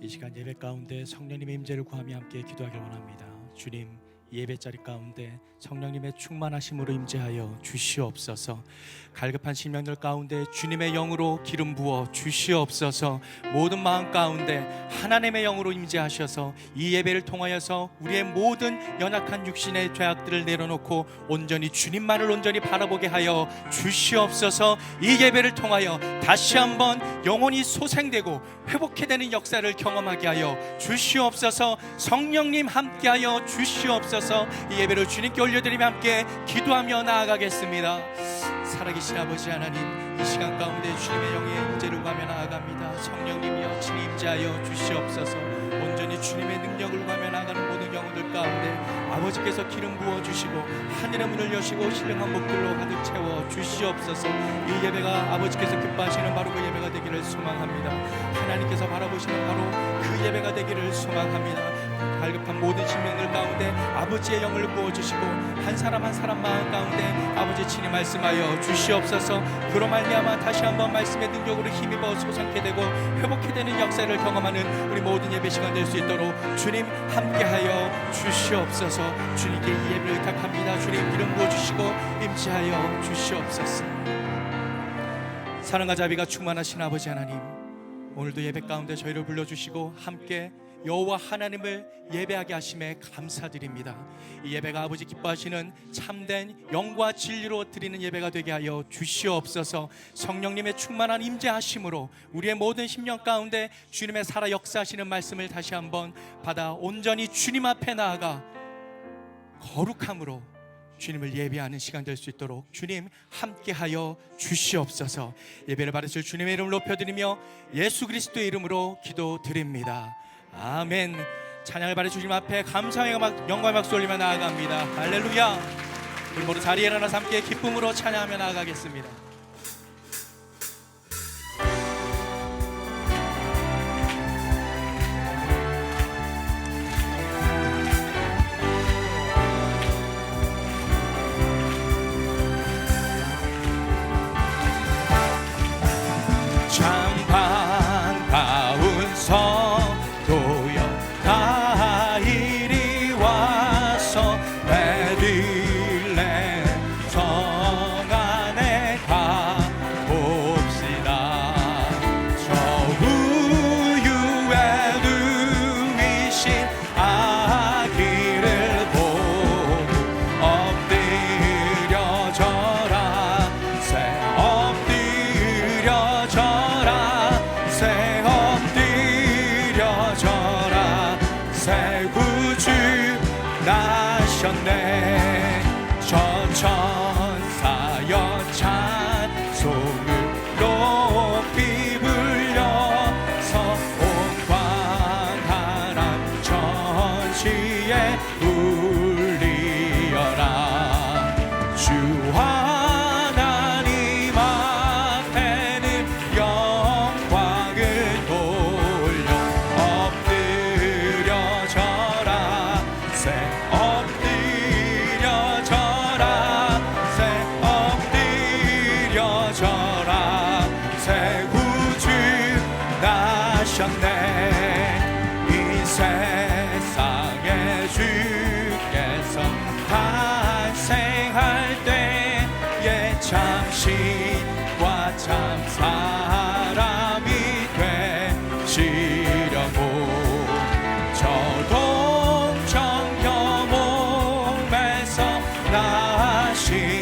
이 시간 예배 가운데 성령님의 임재를 구하며 함께 기도하길 원합니다. 주님, 이 예배 자리 가운데 성령님의 충만하심으로 임재하여 주시옵소서. 갈급한 심령들 가운데 주님의 영으로 기름 부어 주시옵소서. 모든 마음 가운데 하나님의 영으로 임재하셔서 이 예배를 통하여서 우리의 모든 연약한 육신의 죄악들을 내려놓고 온전히 주님만을 온전히 바라보게 하여 주시옵소서. 이 예배를 통하여 다시 한번 영혼이 소생되고 회복해 되는 역사를 경험하게 하여 주시옵소서. 성령님 함께하여 주시옵소서. 이 예배를 주님께 올려드리며 함께 기도하며 나아가겠습니다. 살아계신 아버지 하나님, 이 시간 가운데 주님의 영의 임재를 구하며 나아갑니다. 성령님이여 친히 임재하여 주시옵소서. 온전히 주님의 능력을 구하며 나아가는 모든 영혼들 가운데 아버지께서 기름 부어주시고 하늘의 문을 여시고 신령한 복들로 가득 채워 주시옵소서. 이 예배가 아버지께서 기뻐하시는 바로 그 예배가 되기를 소망합니다. 하나님께서 바라보시는 바로 그 예배가 되기를 소망합니다. 갈급한 모든 심령들 가운데 아버지의 영을 부어주시고 한 사람 한 사람 마음 가운데 아버지 친히 말씀하여 주시옵소서. 그로 말미암아 다시 한번 말씀의 능력으로 힘입어 소생케 되고 회복해 되는 역사를 경험하는 우리 모든 예배 시간 될 수 있도록 주님 함께하여 주시옵소서. 주님께 이 예배를 의탁합니다. 주님 기름 부어주시고 임재하여 주시옵소서. 사랑과 자비가 충만하신 아버지 하나님, 오늘도 예배 가운데 저희를 불러주시고 함께 여호와 하나님을 예배하게 하심에 감사드립니다. 이 예배가 아버지 기뻐하시는 참된 영과 진리로 드리는 예배가 되게 하여 주시옵소서. 성령님의 충만한 임재하심으로 우리의 모든 심령 가운데 주님의 살아 역사하시는 말씀을 다시 한번 받아 온전히 주님 앞에 나아가 거룩함으로 주님을 예배하는 시간 될 수 있도록 주님 함께하여 주시옵소서. 예배를 받으실 주님의 이름을 높여드리며 예수 그리스도의 이름으로 기도드립니다. 아멘. 찬양을 받으실 주님 앞에 감사의 영광의 박수 올리며 나아갑니다. 할렐루야. 우리 모두 자리에 일어나서 함께 기쁨으로 찬양하며 나아가겠습니다. 참 반가운 성도여 다 이리 와서 베들레헴 성 안에 가봅시다. 저 우유에 누이신 아기를 보고 엎드려 절하 새 엎드려 절하 새 엎드려 절하 새 구주 나셨네. 저 천사여 찬송을 높이 불려서 온 광활한 전시에 울리어라. 주 하나님 앞에는 영광을 돌려 엎드려 절하 새 엎드려 절하 새 엎드려 절하 새 구주 나셨네. 이 세상에 주께서 탄생할 때에 참 신과 참 사람이 되시려고 저 동정녀 몸에서 나시었으니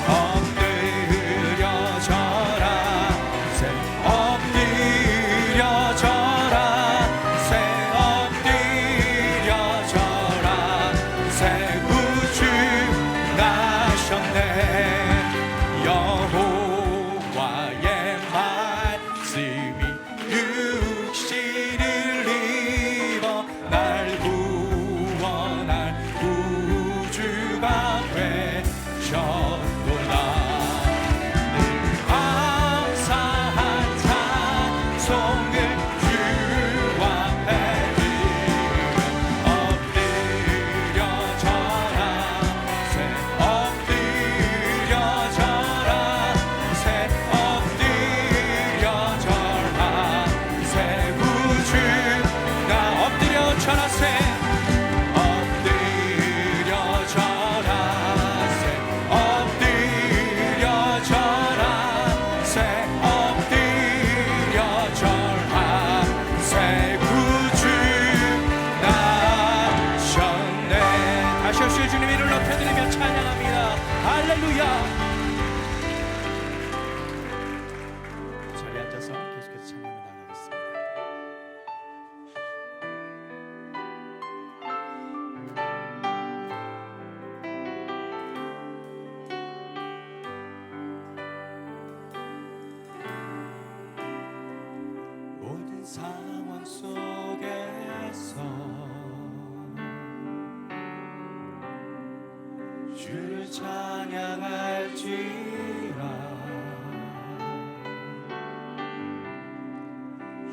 엎드려 절하 새 엎드려 절하 새 엎드려 절하 새 구주 나셨네. 여호와의 말씀이 육신을 입어 날 구원할 구주가 되셨도다. 늘 감사한 찬송을 주 앞에 엎드려 절하 새 엎드려 절하 새 엎드려 절하 새 상황 속에서 주를 찬양할지라.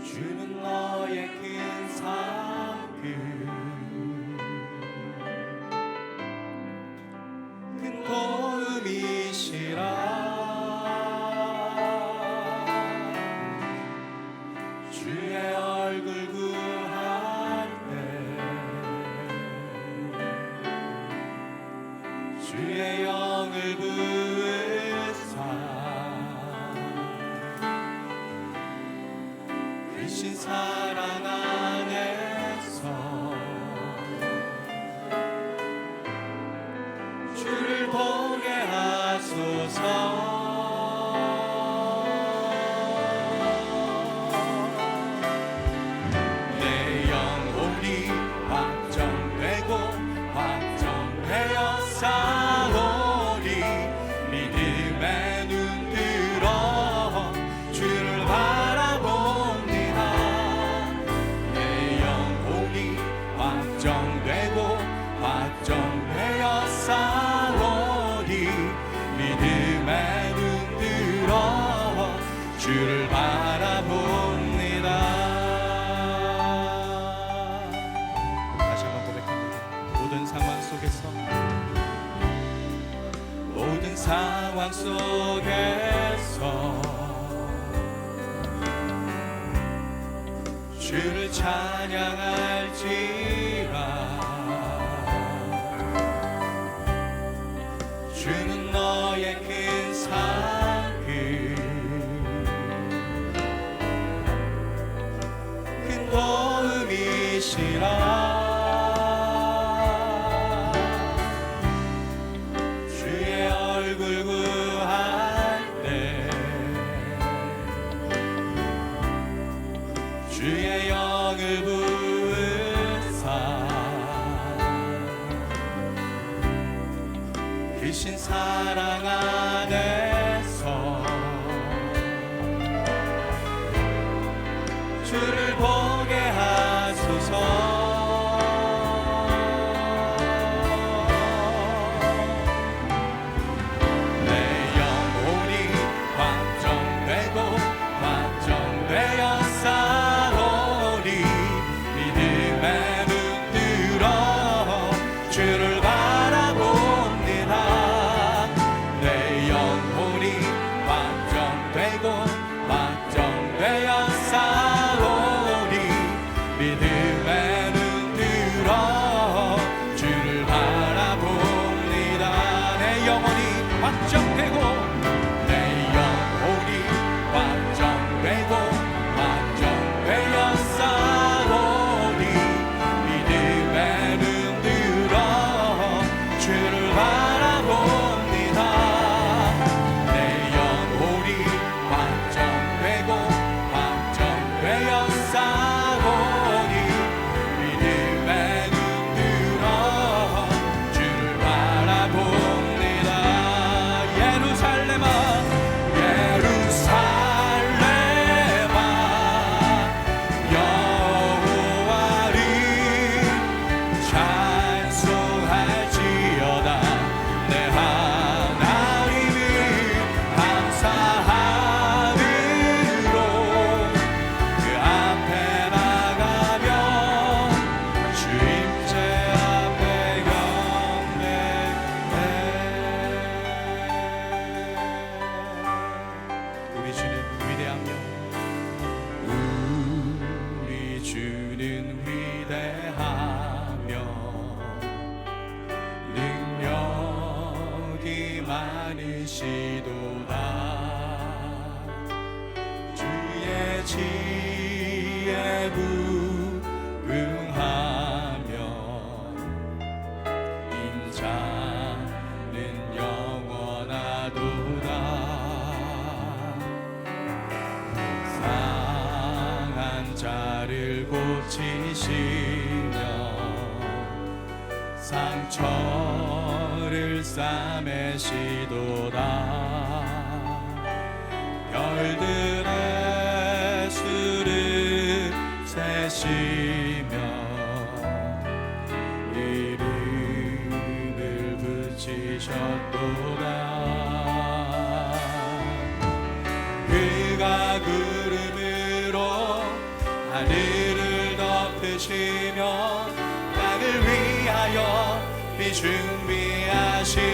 주는 너의 큰 상급, 큰 도움이시라. 주의 얼굴 구할 때 주의 영을 부으사 크신 사랑 안에서 주를 보게 하소서. 내 영혼이 확정되고 확정되어 싸우리. 믿음의 눈 들어 주를 바라봅니다. 내 영혼이 확정되고 확정되어 싸우리. 믿음의 눈 들어 주를 바라봅니다. 다시 한번 고백합니다. 모든 상황 속에서, 모든 상황 속에서 주를 찬양할지라. 주는 너의 큰 상급, 큰 도움이시라. 주의 얼굴 구할 때 주의 영을 부으사 크신 사랑 안에서 주를 보게 하소서. 내 영혼이 확정되고 확정되어 싸우리. 믿음의 눈 들어 주를 바라봅니다. 내 영혼이 확정되고 확정되어 싸우리. 믿음의 눈 들어 주를 바라봅니다. 내 영혼이 확정되고 내 영혼이 확정되고 확정되어 싸우리. 믿음의 눈 들어 주를 바라봅니다. 내 영혼이 확정되고 확정되어 싸우리. 믿음의 눈 들어 주를 바라봅니다. 예루살렘아 예루살렘아 여호와를 찬송할지어다. 내 하나님을 감사함으로 그 앞에 나가며 주임제 앞에 경배해. 우리 주는 위대하며 우리 주는 위대하며 능력이 많으시도다. 주의 지혜 부응하며 인자는 영원하도다. 상한 자를 고치시며 상처를 싸매시도다. 별들의 수를 되시며 이름을 붙이셨도다. 그가 구름으로 하늘을 덮으시며 나를 위하여 비 준비하시니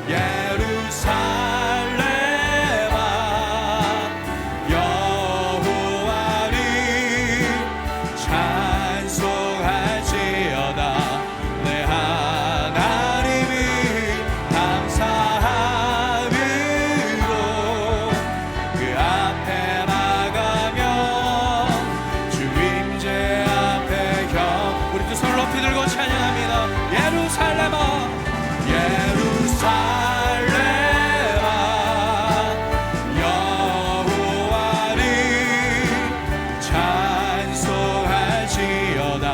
예루살렘아 여호와를 찬송할지어다. 내 하나님을 감사함으로 그 앞에 나가며 주 임재 앞에 우리 두 손을 높이 들고 찬양합니다. 예루살렘아 예루살렘아 여호와를 찬송할지어다.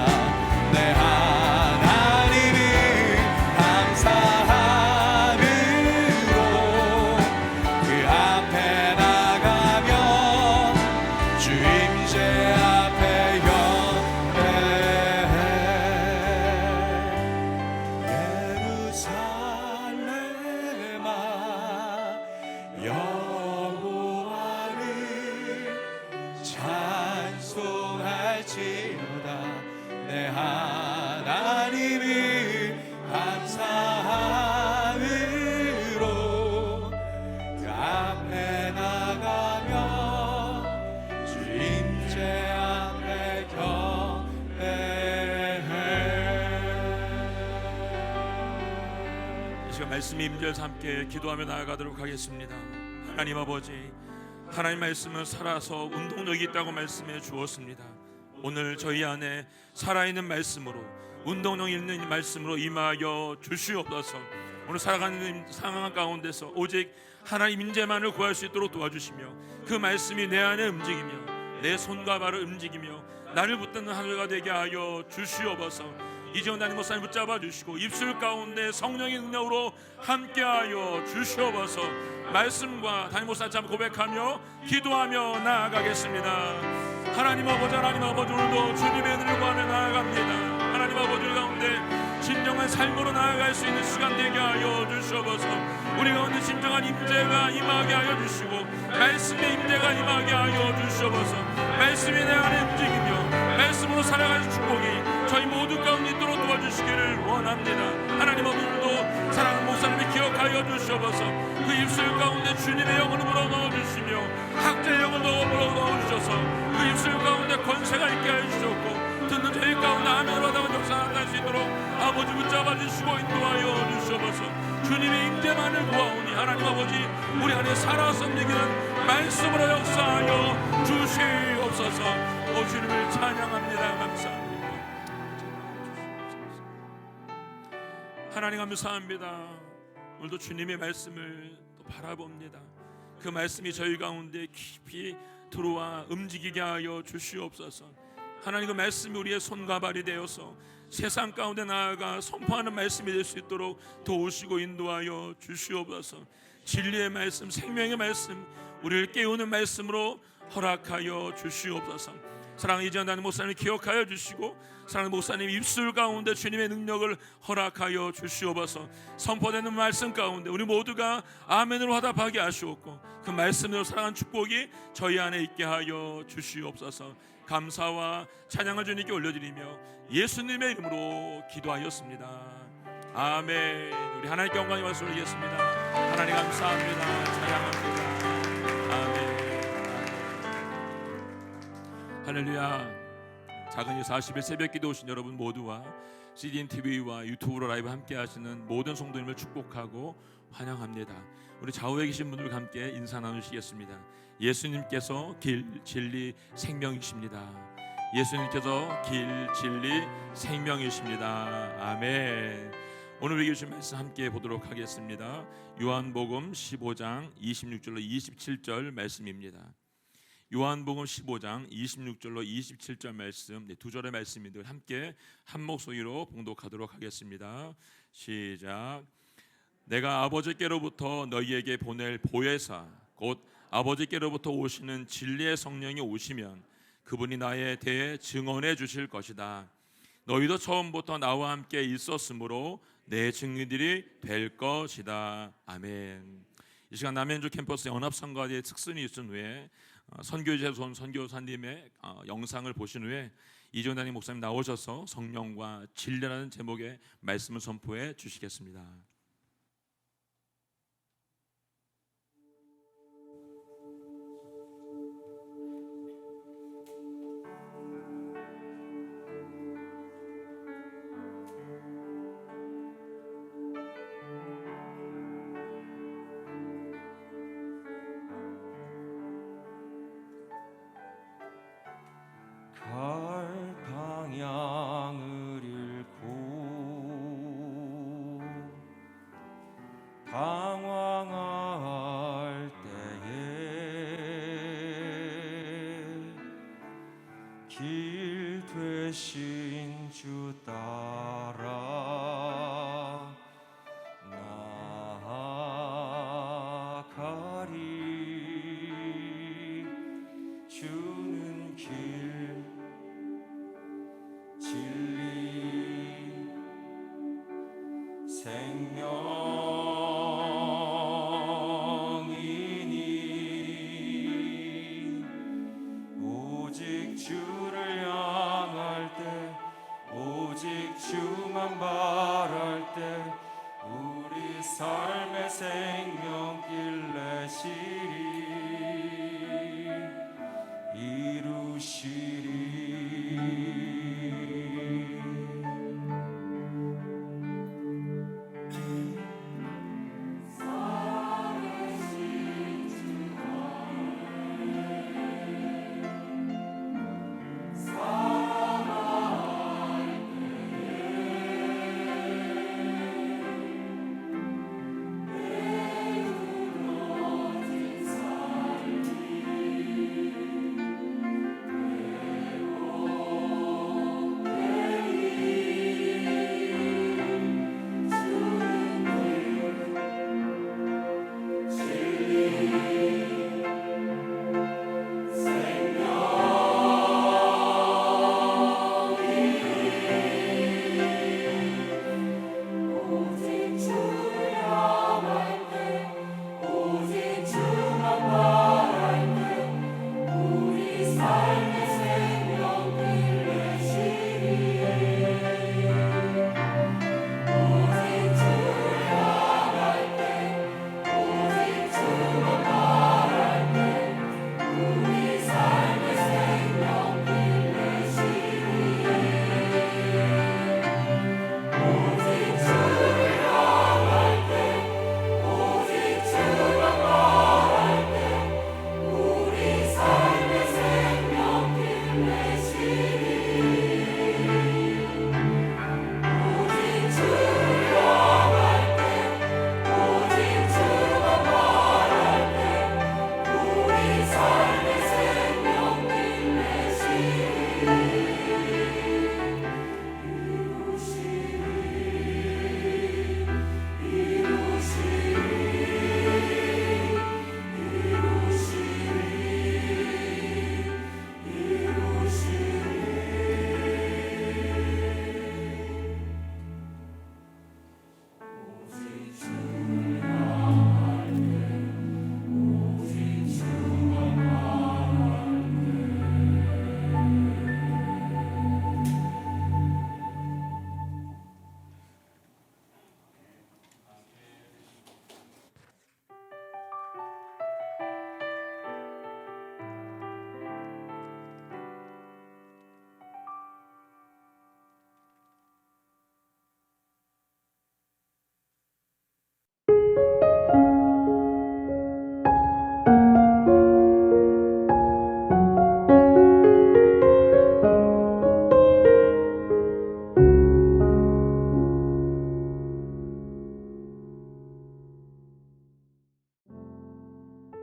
내 하나님을 감사함으로 그 앞에 나가며 주 임재 앞에 경배해. 예루살렘아 여호와를 찬송할지어다. 내 하나님을 감사함으로 그 앞에 나가며 주 임재 앞에 경배해. 이 시간 말씀의 임재에서 함께 기도하며 나아가도록 하겠습니다. 하나님 아버지, 하나님 말씀은 살아서 운동력이 있다고 말씀해 주었습니다. 오늘 저희 안에 살아있는 말씀으로, 운동력 있는 말씀으로 임하여 주시옵소서. 오늘 살아가는 상황 가운데서 오직 하나님 임재만을 구할 수 있도록 도와주시며 그 말씀이 내 안에 움직이며 내 손과 발을 움직이며 나를 붙드는 하늘가 되게 하여 주시옵소서. 이재원 담임 목사님 붙잡아 주시고 입술 가운데 성령의 능력으로 함께하여 주시옵소서. 말씀과 담임 목사 참 고백하며 기도하며 나아가겠습니다. 하나님 아버지, 하나님 아버지, 오늘도 주님의 은혜를 구하며 나아갑니다. 하나님 아버지 가운데 진정한 삶으로 나아갈 수 있는 시간 되게 하여 주시옵소서. 우리 가운데 진정한 임재가 임하게 하여 주시고 말씀의 임재가 임하게 하여 주시옵소서. 말씀이 내 안에 움직이며 말씀으로 살아가는 축복이 저희 모두 가운데 있도록 도와주시기를 원합니다. 하나님 오늘도 사랑하는 목사님을 기억하여 주시옵소서. 그 입술 가운데 주님의 영을 불어넣어주시며 학자의 영을 불어넣어주셔서 그 입술 가운데 권세가 있게 해주셨고 듣는 저희 가운데 아멘으로 하다가 역사 나타날 수 있도록 아버지 붙잡아 주시고 인도하여 주시옵소서. 주님의 임재만을 구하오니 하나님 아버지 우리 안에 살아서 움직이는 말씀으로 역사하여 주시옵소서. 오 주님을 찬양합니다. 감사합니다. 하나님 감사합니다. 오늘도 주님의 말씀을 또 바라봅니다. 그 말씀이 저희 가운데 깊이 들어와 움직이게 하여 주시옵소서. 하나님 그 말씀이 우리의 손과 발이 되어서 세상 가운데 나아가 선포하는 말씀이 될 수 있도록 도우시고 인도하여 주시옵소서. 진리의 말씀, 생명의 말씀, 우리를 깨우는 말씀으로 허락하여 주시옵소서. 사랑하는 이재원 담임 목사님을 기억하여 주시고 사랑하는 목사님 입술 가운데 주님의 능력을 허락하여 주시옵소서. 선포되는 말씀 가운데 우리 모두가 아멘으로 화답하게 하시옵고 그 말씀으로 사랑하는 축복이 저희 안에 있게 하여 주시옵소서. 감사와 찬양을 주님께 올려드리며 예수님의 이름으로 기도하였습니다. 아멘. 우리 하나님께 영광의 말씀 올리겠습니다. 하나님 감사합니다. 찬양합니다. 아멘. 할렐루야. 작은 이 40일 새벽 기도 오신 여러분 모두와 CDN TV와 유튜브로 라이브 함께 하시는 모든 성도님을 축복하고 환영합니다. 우리 좌우에 계신 분들과 함께 인사 나누시겠습니다. 예수님께서 길, 진리, 생명이십니다. 예수님께서 길, 진리, 생명이십니다. 아멘. 오늘 우리에게 주신 말씀 함께 보도록 하겠습니다. 요한복음 15장 26절로 27절 말씀입니다. 요한복음 15장 26절로 27절 말씀, 두 절의 말씀인데 함께 한 목소리로 봉독하도록 하겠습니다. 시작. 내가 아버지께로부터 너희에게 보낼 보혜사 곧 아버지께로부터 오시는 진리의 성령이 오시면 그분이 나에 대해 증언해 주실 것이다. 너희도 처음부터 나와 함께 있었으므로 내 증인들이 될 것이다. 아멘. 이 시간 남양주 캠퍼스 연합성가대의 특선이 있은 후에 선교제손 선교사님의 영상을 보신 후에 이종단임 목사님 나오셔서 성령과 진리라는 제목의 말씀을 선포해 주시겠습니다. 갈 방향을 잃고 방황할 때에 길 되신 주 따라 나아가리. 주는 길 진리 생명이니 오직 주를 향할 때 오직 주만 바랄 때 우리 삶의 생명길 내시리 이루시리.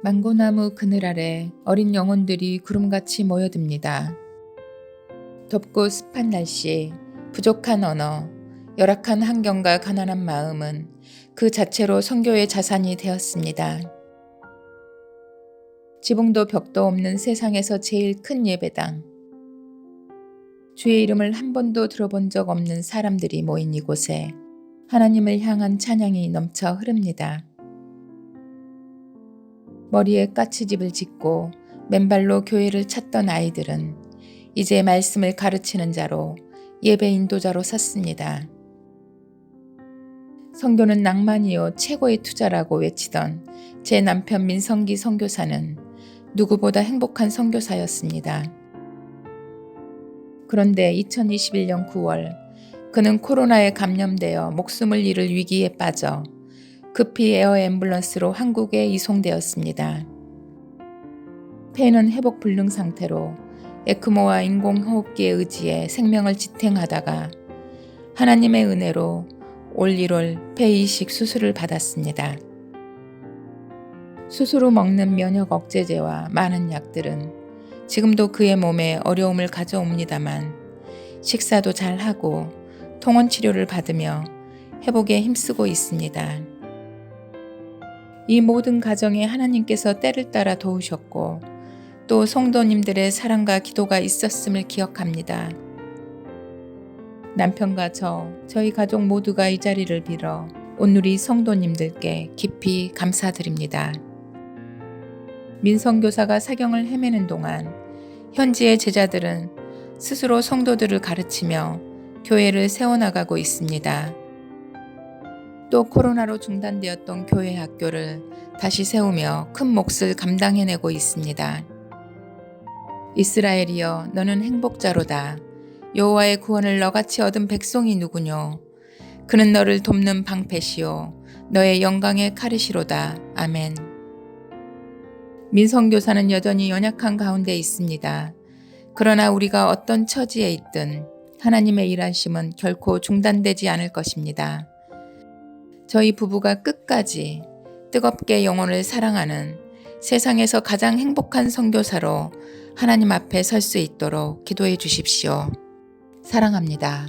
망고나무 그늘 아래 어린 영혼들이 구름같이 모여듭니다. 덥고 습한 날씨, 부족한 언어, 열악한 환경과 가난한 마음은 그 자체로 선교의 자산이 되었습니다. 지붕도 벽도 없는 세상에서 제일 큰 예배당. 주의 이름을 한 번도 들어본 적 없는 사람들이 모인 이곳에 하나님을 향한 찬양이 넘쳐 흐릅니다. 머리에 까치집을 짓고 맨발로 교회를 찾던 아이들은 이제 말씀을 가르치는 자로 예배 인도자로 섰습니다. 선교는 낭만이요 최고의 투자라고 외치던 제 남편 민성기 선교사는 누구보다 행복한 선교사였습니다. 그런데 2021년 9월 그는 코로나에 감염되어 목숨을 잃을 위기에 빠져 급히 에어 앰뷸런스로 한국에 이송되었습니다. 폐는 회복 불능 상태로 에크모와 인공호흡기에 의지해 생명을 지탱하다가 하나님의 은혜로 올 1월 폐 이식 수술을 받았습니다. 수술 후 먹는 면역 억제제와 많은 약들은 지금도 그의 몸에 어려움을 가져옵니다만 식사도 잘하고 통원 치료를 받으며 회복에 힘쓰고 있습니다. 이 모든 가정에 하나님께서 때를 따라 도우셨고 또 성도님들의 사랑과 기도가 있었음을 기억합니다. 남편과 저희 가족 모두가 이 자리를 빌어 온누리 성도님들께 깊이 감사드립니다. 민성교사가 사경을 헤매는 동안 현지의 제자들은 스스로 성도들을 가르치며 교회를 세워나가고 있습니다. 또 코로나로 중단되었던 교회 학교를 다시 세우며 큰 몫을 감당해내고 있습니다. 이스라엘이여 너는 행복자로다. 여호와의 구원을 너같이 얻은 백성이 누구뇨. 그는 너를 돕는 방패시오. 너의 영광의 카르시로다. 아멘. 민성교사는 여전히 연약한 가운데 있습니다. 그러나 우리가 어떤 처지에 있든 하나님의 일하심은 결코 중단되지 않을 것입니다. 저희 부부가 끝까지 뜨겁게 영혼을 사랑하는 세상에서 가장 행복한 선교사로 하나님 앞에 설 수 있도록 기도해 주십시오. 사랑합니다.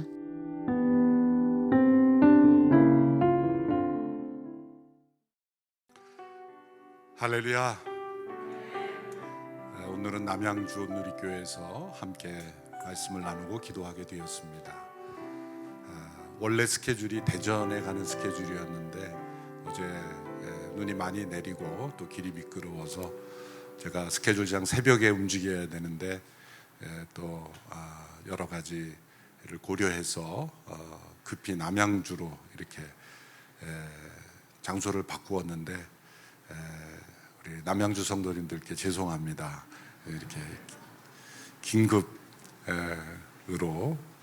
할렐루야. 오늘은 남양주 온누리교회에서 함께 말씀을 나누고 기도하게 되었습니다. 원래 스케줄이 대전에 가는 스케줄이었는데 어제 눈이 많이 내리고 또 길이 미끄러워서 제가 스케줄상 새벽에 움직여야 되는데 또 여러 가지를 고려해서 급히 남양주로 이렇게 장소를 바꾸었는데 우리 남양주 성도님들께 죄송합니다. 이렇게 긴급으로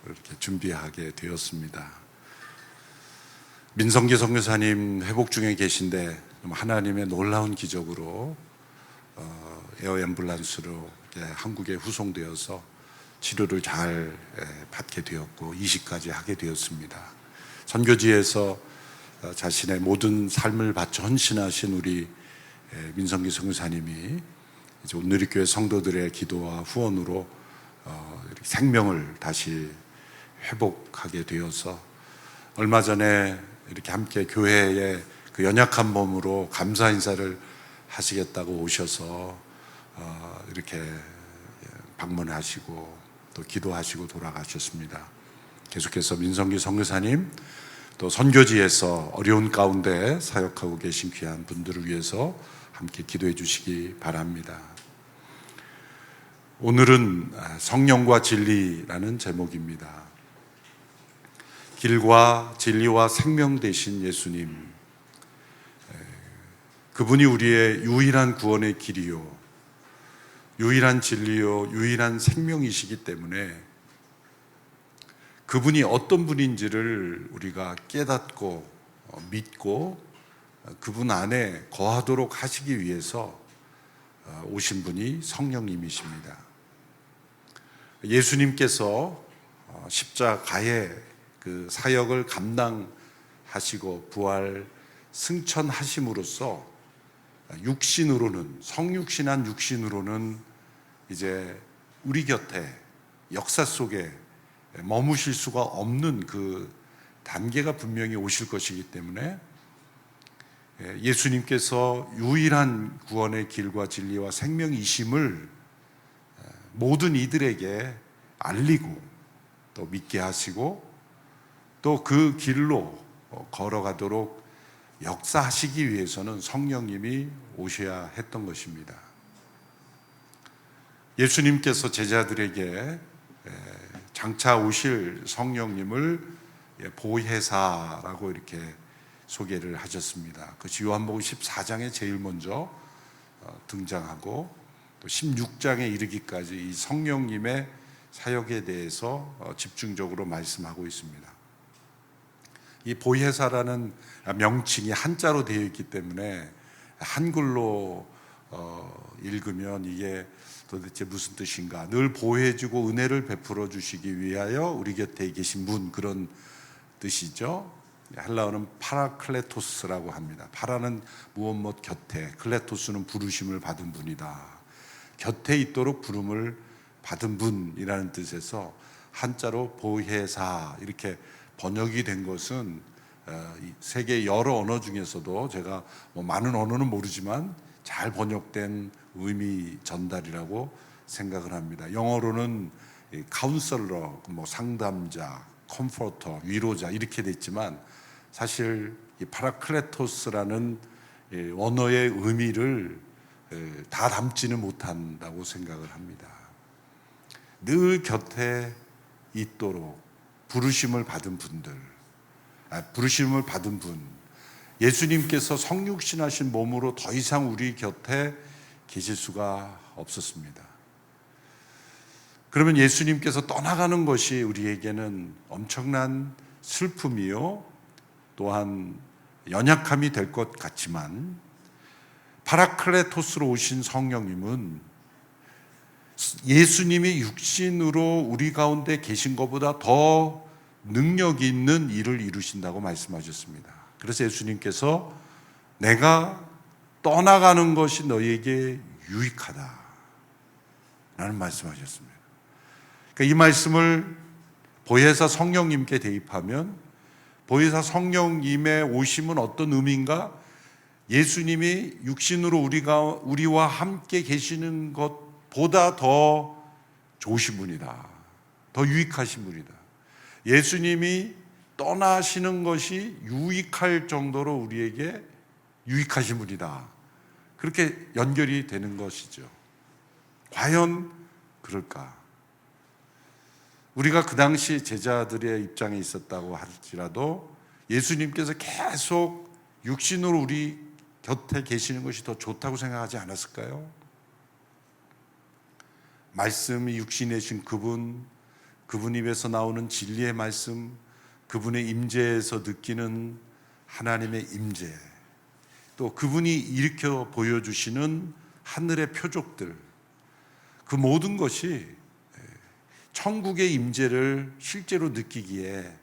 이렇게 준비하게 되었습니다. 민성기 선교사님 회복 중에 계신데 하나님의 놀라운 기적으로 에어 앰뷸런스로 한국에 후송되어서 치료를 잘 받게 되었고 이식까지 하게 되었습니다. 선교지에서 자신의 모든 삶을 바쳐 헌신하신 우리 민성기 선교사님이 이제 온누리교회 성도들의 기도와 후원으로 이렇게 생명을 다시 회복하게 되어서 얼마 전에 이렇게 함께 교회의 그 연약한 몸으로 감사 인사를 하시겠다고 오셔서 이렇게 방문하시고 또 기도하시고 돌아가셨습니다. 계속해서 민성기 선교사님 또 선교지에서 어려운 가운데 사역하고 계신 귀한 분들을 위해서 함께 기도해 주시기 바랍니다. 오늘은 성령과 진리라는 제목입니다. 길과 진리와 생명 되신 예수님, 그분이 우리의 유일한 구원의 길이요, 유일한 진리요, 유일한 생명이시기 때문에 그분이 어떤 분인지를 우리가 깨닫고 믿고 그분 안에 거하도록 하시기 위해서 오신 분이 성령님이십니다. 예수님께서 십자가의 그 사역을 감당하시고 부활 승천하심으로써 육신으로는, 성육신한 육신으로는 이제 우리 곁에 역사 속에 머무실 수가 없는 그 단계가 분명히 오실 것이기 때문에 예수님께서 유일한 구원의 길과 진리와 생명이심을 모든 이들에게 알리고 또 믿게 하시고 또 그 길로 걸어가도록 역사하시기 위해서는 성령님이 오셔야 했던 것입니다. 예수님께서 제자들에게 장차 오실 성령님을 보혜사라고 이렇게 소개를 하셨습니다. 그 요한복음 14장에 제일 먼저 등장하고 또 16장에 이르기까지 이 성령님의 사역에 대해서 집중적으로 말씀하고 있습니다. 이 보혜사라는 명칭이 한자로 되어 있기 때문에 한글로 읽으면 이게 도대체 무슨 뜻인가? 늘 보호해주고 은혜를 베풀어 주시기 위하여 우리 곁에 계신 분, 그런 뜻이죠. 헬라어는 파라클레토스라고 합니다. 파라는 무엇 곁에, 클레토스는 부르심을 받은 분이다. 곁에 있도록 부름을 받은 분이라는 뜻에서 한자로 보혜사 이렇게 번역이 된 것은 세계 여러 언어 중에서도 제가 많은 언어는 모르지만 잘 번역된 의미 전달이라고 생각을 합니다. 영어로는 카운셀러, 상담자, 컴포터, 위로자 이렇게 됐지만 사실 이 파라클레토스라는 언어의 의미를 다 담지는 못한다고 생각을 합니다. 늘 곁에 있도록 부르심을 받은 분들, 부르심을 받은 분, 예수님께서 성육신하신 몸으로 더 이상 우리 곁에 계실 수가 없었습니다. 그러면 예수님께서 떠나가는 것이 우리에게는 엄청난 슬픔이요 또한 연약함이 될 것 같지만 파라클레토스로 오신 성령님은 예수님이 육신으로 우리 가운데 계신 것보다 더 능력이 있는 일을 이루신다고 말씀하셨습니다. 그래서 예수님께서 내가 떠나가는 것이 너희에게 유익하다 라는 말씀하셨습니다. 그러니까 이 말씀을 보혜사 성령님께 대입하면 보혜사 성령님의 오심은 어떤 의미인가? 예수님이 육신으로 우리와 함께 계시는 것보다 더 좋으신 분이다. 더 유익하신 분이다. 예수님이 떠나시는 것이 유익할 정도로 우리에게 유익하신 분이다. 그렇게 연결이 되는 것이죠. 과연 그럴까? 우리가 그 당시 제자들의 입장에 있었다고 할지라도 예수님께서 계속 육신으로 우리 곁에 계시는 것이 더 좋다고 생각하지 않았을까요? 말씀이 육신이신 그분 입에서 나오는 진리의 말씀, 그분의 임재에서 느끼는 하나님의 임재, 또 그분이 일으켜 보여주시는 하늘의 표적들, 그 모든 것이 천국의 임재를 실제로 느끼기에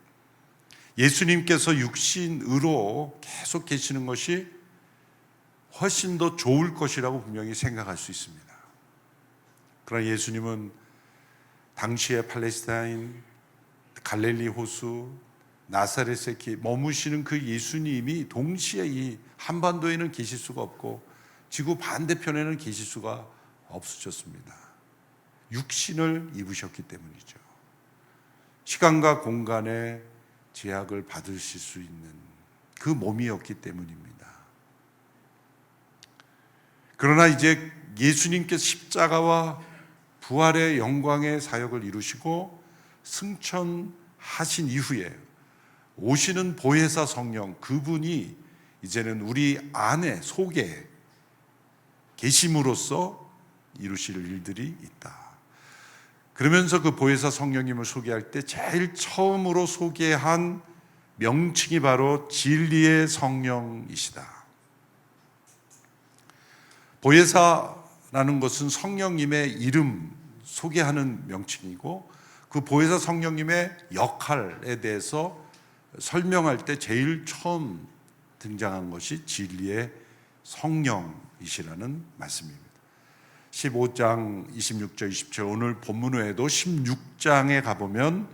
예수님께서 육신으로 계속 계시는 것이 훨씬 더 좋을 것이라고 분명히 생각할 수 있습니다. 그러나 예수님은 당시의 팔레스타인, 갈릴리 호수, 나사렛에 머무시는 그 예수님이 동시에 이 한반도에는 계실 수가 없고 지구 반대편에는 계실 수가 없으셨습니다. 육신을 입으셨기 때문이죠. 시간과 공간의 제약을 받으실 수 있는 그 몸이었기 때문입니다. 그러나 이제 예수님께서 십자가와 부활의 영광의 사역을 이루시고 승천하신 이후에 오시는 보혜사 성령, 그분이 이제는 우리 안에 속에 계심으로써 이루실 일들이 있다. 그러면서 그 보혜사 성령님을 소개할 때 제일 처음으로 소개한 명칭이 바로 진리의 성령이시다. 보혜사라는 것은 성령님의 이름 소개하는 명칭이고 그 보혜사 성령님의 역할에 대해서 설명할 때 제일 처음 등장한 것이 진리의 성령이시라는 말씀입니다. 15장 26절 27절 오늘 본문 외에도 16장에 가보면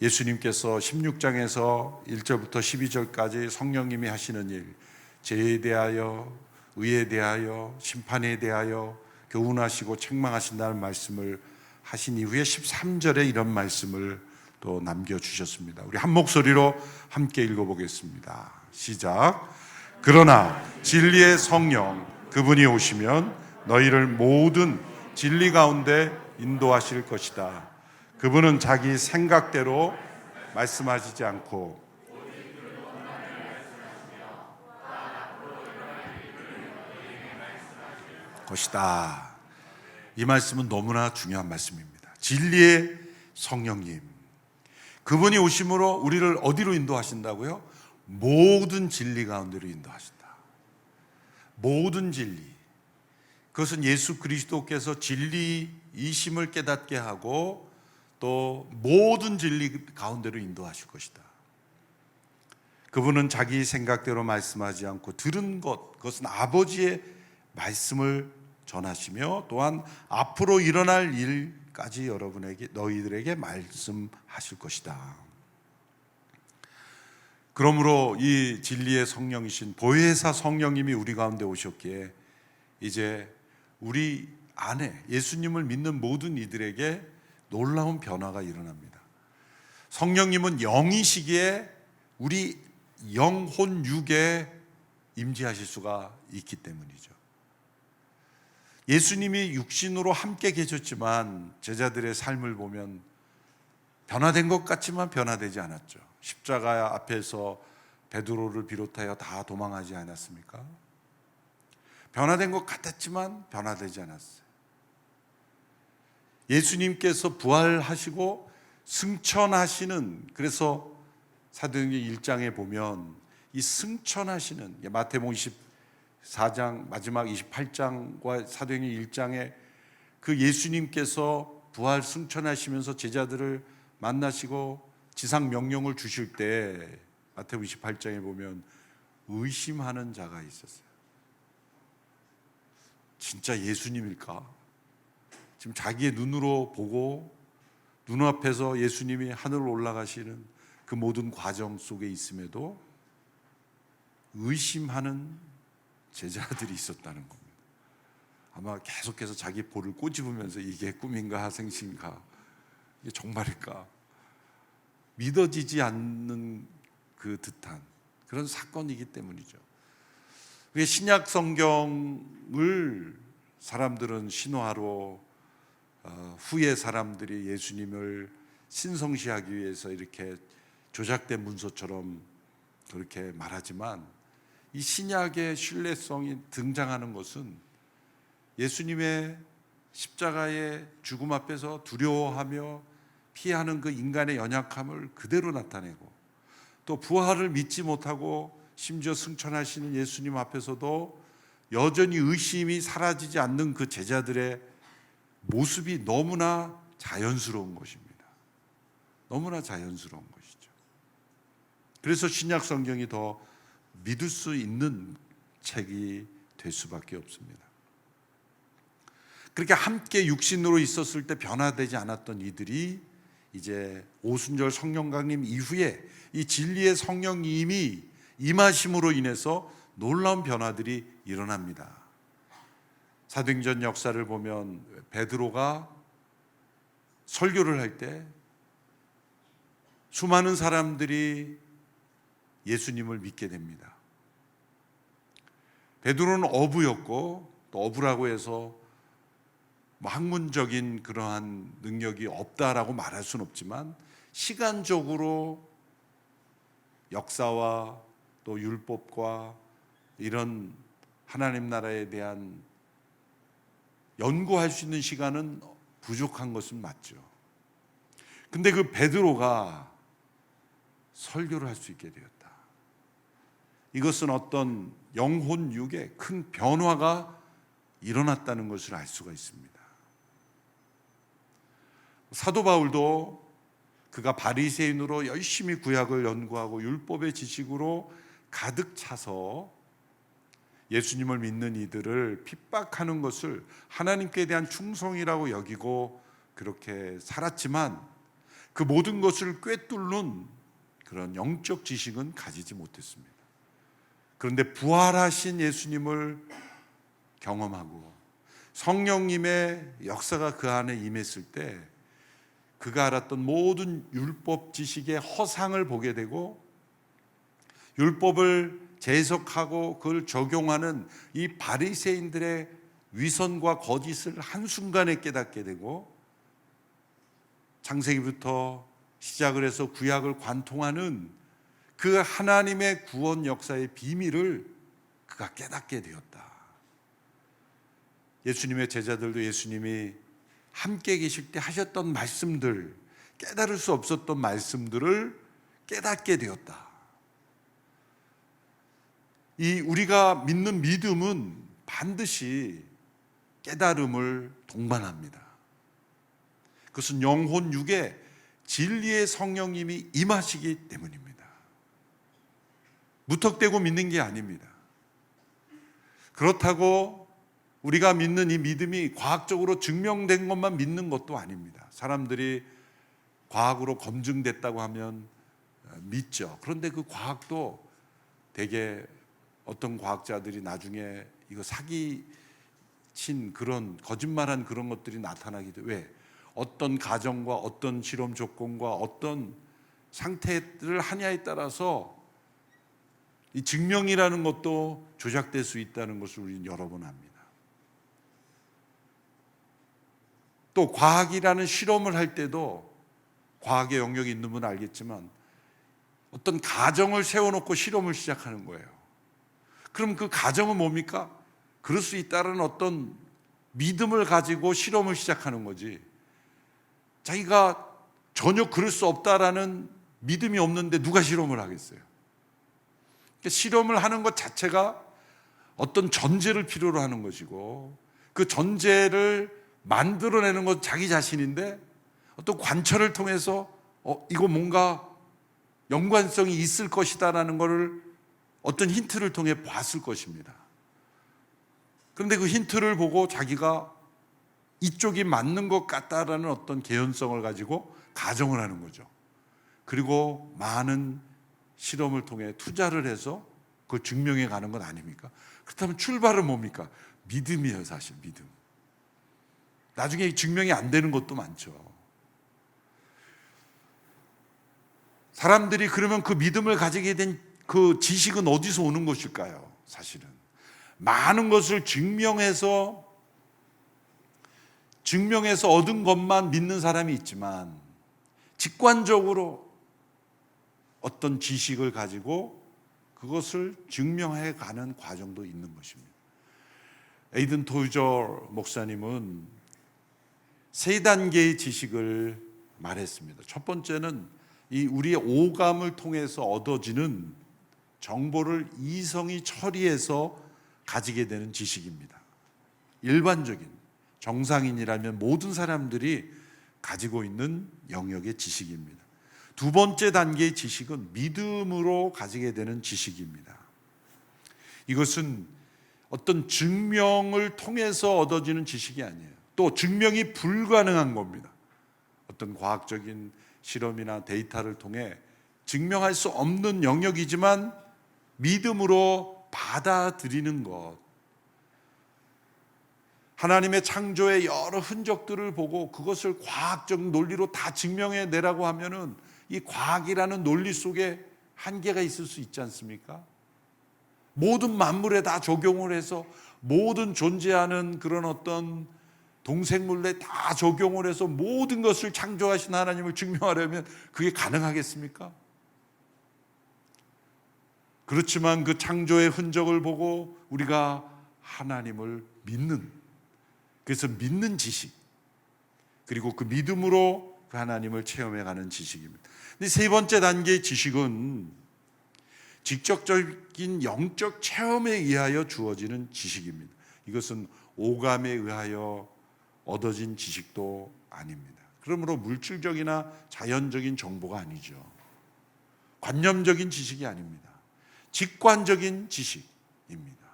예수님께서 16장에서 1절부터 12절까지 성령님이 하시는 일, 죄에 대하여, 의에 대하여, 심판에 대하여 교훈하시고 책망하신다는 말씀을 하신 이후에 13절에 이런 말씀을 또 남겨주셨습니다. 우리 한 목소리로 함께 읽어보겠습니다. 시작. 그러나 진리의 성령 그분이 오시면 너희를 모든 진리 가운데 인도하실 것이다. 그분은 자기 생각대로 말씀하시지 않고 것이다. 이 말씀은 너무나 중요한 말씀입니다. 진리의 성령님, 그분이 오심으로 우리를 어디로 인도하신다고요? 모든 진리 가운데로 인도하신다. 모든 진리. 그것은 예수 그리스도께서 진리이심을 깨닫게 하고 또 모든 진리 가운데로 인도하실 것이다. 그분은 자기 생각대로 말씀하지 않고 들은 것, 그것은 아버지의 말씀을 전하시며 또한 앞으로 일어날 일까지 너희들에게 말씀하실 것이다. 그러므로 이 진리의 성령이신 보혜사 성령님이 우리 가운데 오셨기에 이제 우리 안에 예수님을 믿는 모든 이들에게 놀라운 변화가 일어납니다. 성령님은 영이시기에 우리 영혼 육에 임재하실 수가 있기 때문이죠. 예수님이 육신으로 함께 계셨지만 제자들의 삶을 보면 변화된 것 같지만 변화되지 않았죠. 십자가 앞에서 베드로를 비롯하여 다 도망하지 않았습니까? 변화된 것 같았지만 변화되지 않았어요. 예수님께서 부활하시고 승천하시는, 그래서 사도행전 1장에 보면 이 승천하시는, 마태복음 24장 마지막 28장과 사도행전 1장에 그 예수님께서 부활 승천하시면서 제자들을 만나시고 지상 명령을 주실 때 마태복음 28장에 보면 의심하는 자가 있었어요. 진짜 예수님일까? 지금 자기의 눈으로 보고 눈앞에서 예수님이 하늘로 올라가시는 그 모든 과정 속에 있음에도 의심하는 제자들이 있었다는 겁니다. 아마 계속해서 자기 볼을 꼬집으면서 이게 꿈인가 생신가, 이게 정말일까, 믿어지지 않는 그 듯한 그런 사건이기 때문이죠. 신약 성경을 사람들은 신화로 후에 사람들이 예수님을 신성시하기 위해서 이렇게 조작된 문서처럼 그렇게 말하지만 이 신약의 신뢰성이 등장하는 것은 예수님의 십자가의 죽음 앞에서 두려워하며 피하는 그 인간의 연약함을 그대로 나타내고 또 부활을 믿지 못하고 심지어 승천하시는 예수님 앞에서도 여전히 의심이 사라지지 않는 그 제자들의 모습이 너무나 자연스러운 것입니다. 너무나 자연스러운 것이죠. 그래서 신약 성경이 더 믿을 수 있는 책이 될 수밖에 없습니다. 그렇게 함께 육신으로 있었을 때 변화되지 않았던 이들이 이제 오순절 성령 강림 이후에 이 진리의 성령님이 임하심으로 인해서 놀라운 변화들이 일어납니다. 사도행전 역사를 보면 베드로가 설교를 할 때 수많은 사람들이 예수님을 믿게 됩니다. 베드로는 어부였고 또 어부라고 해서 학문적인 그러한 능력이 없다라고 말할 수는 없지만 시간적으로 역사와 또 율법과 이런 하나님 나라에 대한 연구할 수 있는 시간은 부족한 것은 맞죠. 근데 그 베드로가 설교를 할 수 있게 되었다. 이것은 어떤 영혼 육에 큰 변화가 일어났다는 것을 알 수가 있습니다. 사도 바울도 그가 바리새인으로 열심히 구약을 연구하고 율법의 지식으로 가득 차서 예수님을 믿는 이들을 핍박하는 것을 하나님께 대한 충성이라고 여기고 그렇게 살았지만 그 모든 것을 꿰뚫는 그런 영적 지식은 가지지 못했습니다. 그런데 부활하신 예수님을 경험하고 성령님의 역사가 그 안에 임했을 때 그가 알았던 모든 율법 지식의 허상을 보게 되고 율법을 재해석하고 그걸 적용하는 이 바리새인들의 위선과 거짓을 한순간에 깨닫게 되고 창세기부터 시작을 해서 구약을 관통하는 그 하나님의 구원 역사의 비밀을 그가 깨닫게 되었다. 예수님의 제자들도 예수님이 함께 계실 때 하셨던 말씀들, 깨달을 수 없었던 말씀들을 깨닫게 되었다. 이 우리가 믿는 믿음은 반드시 깨달음을 동반합니다. 그것은 영혼 육에 진리의 성령님이 임하시기 때문입니다. 무턱대고 믿는 게 아닙니다. 그렇다고 우리가 믿는 이 믿음이 과학적으로 증명된 것만 믿는 것도 아닙니다. 사람들이 과학으로 검증됐다고 하면 믿죠. 그런데 그 과학도 되게 어떤 과학자들이 나중에 이거 사기친 그런 거짓말한 그런 것들이 나타나기도 왜? 어떤 가정과 어떤 실험 조건과 어떤 상태를 하냐에 따라서 이 증명이라는 것도 조작될 수 있다는 것을 우리는 여러 번 압니다. 또 과학이라는 실험을 할 때도 과학의 영역이 있는 분은 알겠지만 어떤 가정을 세워놓고 실험을 시작하는 거예요. 그럼 그 가정은 뭡니까? 그럴 수 있다는 어떤 믿음을 가지고 실험을 시작하는 거지. 자기가 전혀 그럴 수 없다라는 믿음이 없는데 누가 실험을 하겠어요? 그러니까 실험을 하는 것 자체가 어떤 전제를 필요로 하는 것이고 그 전제를 만들어내는 건 자기 자신인데 어떤 관철을 통해서 이거 뭔가 연관성이 있을 것이다라는 것을 어떤 힌트를 통해 봤을 것입니다. 그런데 그 힌트를 보고 자기가 이쪽이 맞는 것 같다라는 어떤 개연성을 가지고 가정을 하는 거죠. 그리고 많은 실험을 통해 투자를 해서 그걸 증명해 가는 건 아닙니까? 그렇다면 출발은 뭡니까? 믿음이에요, 사실 믿음. 나중에 증명이 안 되는 것도 많죠. 사람들이 그러면 그 믿음을 가지게 된 그 지식은 어디서 오는 것일까요? 사실은 많은 것을 증명해서 얻은 것만 믿는 사람이 있지만 직관적으로 어떤 지식을 가지고 그것을 증명해 가는 과정도 있는 것입니다. 에이든 토이저 목사님은 세 단계의 지식을 말했습니다. 첫 번째는 이 우리의 오감을 통해서 얻어지는 정보를 이성이 처리해서 가지게 되는 지식입니다. 일반적인 정상인이라면 모든 사람들이 가지고 있는 영역의 지식입니다. 두 번째 단계의 지식은 믿음으로 가지게 되는 지식입니다. 이것은 어떤 증명을 통해서 얻어지는 지식이 아니에요. 또 증명이 불가능한 겁니다. 어떤 과학적인 실험이나 데이터를 통해 증명할 수 없는 영역이지만 믿음으로 받아들이는 것. 하나님의 창조의 여러 흔적들을 보고 그것을 과학적 논리로 다 증명해 내라고 하면은 이 과학이라는 논리 속에 한계가 있을 수 있지 않습니까? 모든 만물에 다 적용을 해서 모든 존재하는 그런 어떤 동생물에 다 적용을 해서 모든 것을 창조하신 하나님을 증명하려면 그게 가능하겠습니까? 그렇지만 그 창조의 흔적을 보고 우리가 하나님을 믿는, 그래서 믿는 지식, 그리고 그 믿음으로 그 하나님을 체험해가는 지식입니다. 근데 세 번째 단계의 지식은 직접적인 영적 체험에 의하여 주어지는 지식입니다. 이것은 오감에 의하여 얻어진 지식도 아닙니다. 그러므로 물질적이나 자연적인 정보가 아니죠. 관념적인 지식이 아닙니다. 직관적인 지식입니다.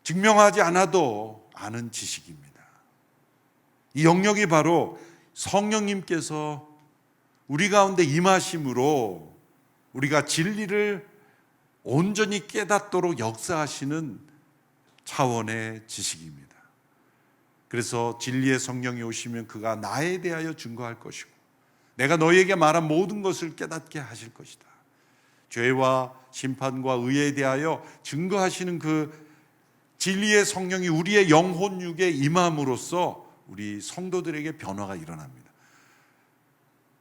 증명하지 않아도 아는 지식입니다. 이 영역이 바로 성령님께서 우리 가운데 임하심으로 우리가 진리를 온전히 깨닫도록 역사하시는 차원의 지식입니다. 그래서 진리의 성령이 오시면 그가 나에 대하여 증거할 것이고 내가 너희에게 말한 모든 것을 깨닫게 하실 것이다. 죄와 심판과 의에 대하여 증거하시는 그 진리의 성령이 우리의 영혼 육에 임함으로써 우리 성도들에게 변화가 일어납니다.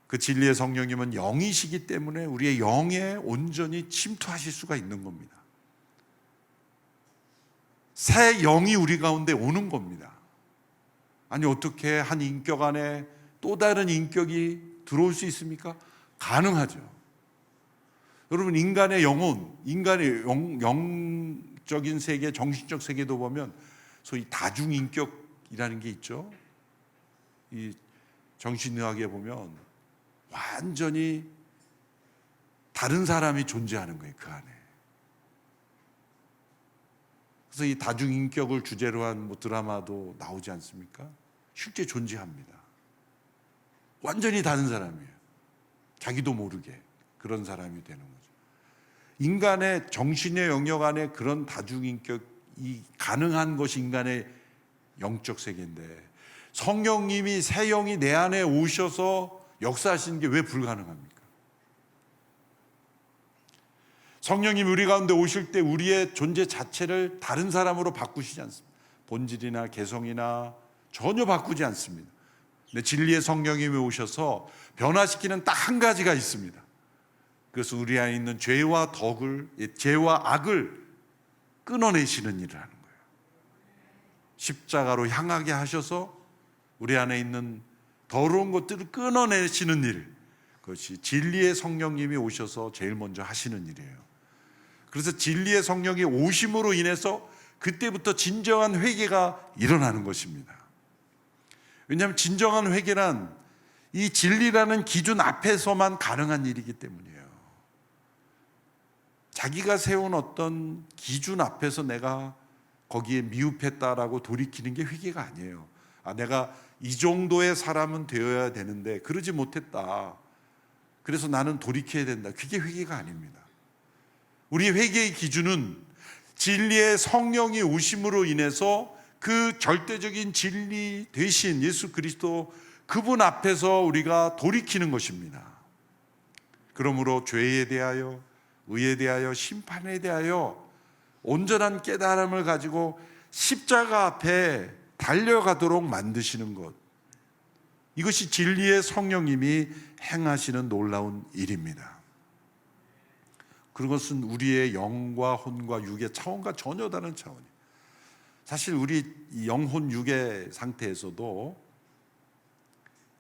그 진리의 성령님은 영이시기 때문에 우리의 영에 온전히 침투하실 수가 있는 겁니다. 새 영이 우리 가운데 오는 겁니다. 아니 어떻게 한 인격 안에 또 다른 인격이 들어올 수 있습니까? 가능하죠. 여러분 인간의 영혼, 인간의 영적인 세계, 정신적 세계도 보면 소위 다중인격이라는 게 있죠. 이 정신의학에 보면 완전히 다른 사람이 존재하는 거예요, 그 안에. 그래서 이 다중인격을 주제로 한 뭐 드라마도 나오지 않습니까? 실제 존재합니다. 완전히 다른 사람이에요. 자기도 모르게 그런 사람이 되는 거죠. 인간의 정신의 영역 안에 그런 다중인격이 가능한 것이 인간의 영적 세계인데 성령님이 새 영이 내 안에 오셔서 역사하시는 게 왜 불가능합니까? 성령님이 우리 가운데 오실 때 우리의 존재 자체를 다른 사람으로 바꾸시지 않습니다. 본질이나 개성이나 전혀 바꾸지 않습니다. 근데 진리의 성령님이 오셔서 변화시키는 딱 한 가지가 있습니다. 그래서 우리 안에 있는 죄와 악을 끊어내시는 일을 하는 거예요. 십자가로 향하게 하셔서 우리 안에 있는 더러운 것들을 끊어내시는 일, 그것이 진리의 성령님이 오셔서 제일 먼저 하시는 일이에요. 그래서 진리의 성령이 오심으로 인해서 그때부터 진정한 회개가 일어나는 것입니다. 왜냐하면 진정한 회개란 이 진리라는 기준 앞에서만 가능한 일이기 때문이에요. 자기가 세운 어떤 기준 앞에서 내가 거기에 미흡했다라고 돌이키는 게 회개가 아니에요. 내가 이 정도의 사람은 되어야 되는데 그러지 못했다. 그래서 나는 돌이켜야 된다. 그게 회개가 아닙니다. 우리 회개의 기준은 진리의 성령이 오심으로 인해서 그 절대적인 진리 되신 예수 그리스도 그분 앞에서 우리가 돌이키는 것입니다. 그러므로 죄에 대하여, 의에 대하여, 심판에 대하여 온전한 깨달음을 가지고 십자가 앞에 달려가도록 만드시는 것, 이것이 진리의 성령님이 행하시는 놀라운 일입니다. 그것은 우리의 영과 혼과 육의 차원과 전혀 다른 차원이에요. 사실 우리 영혼 육의 상태에서도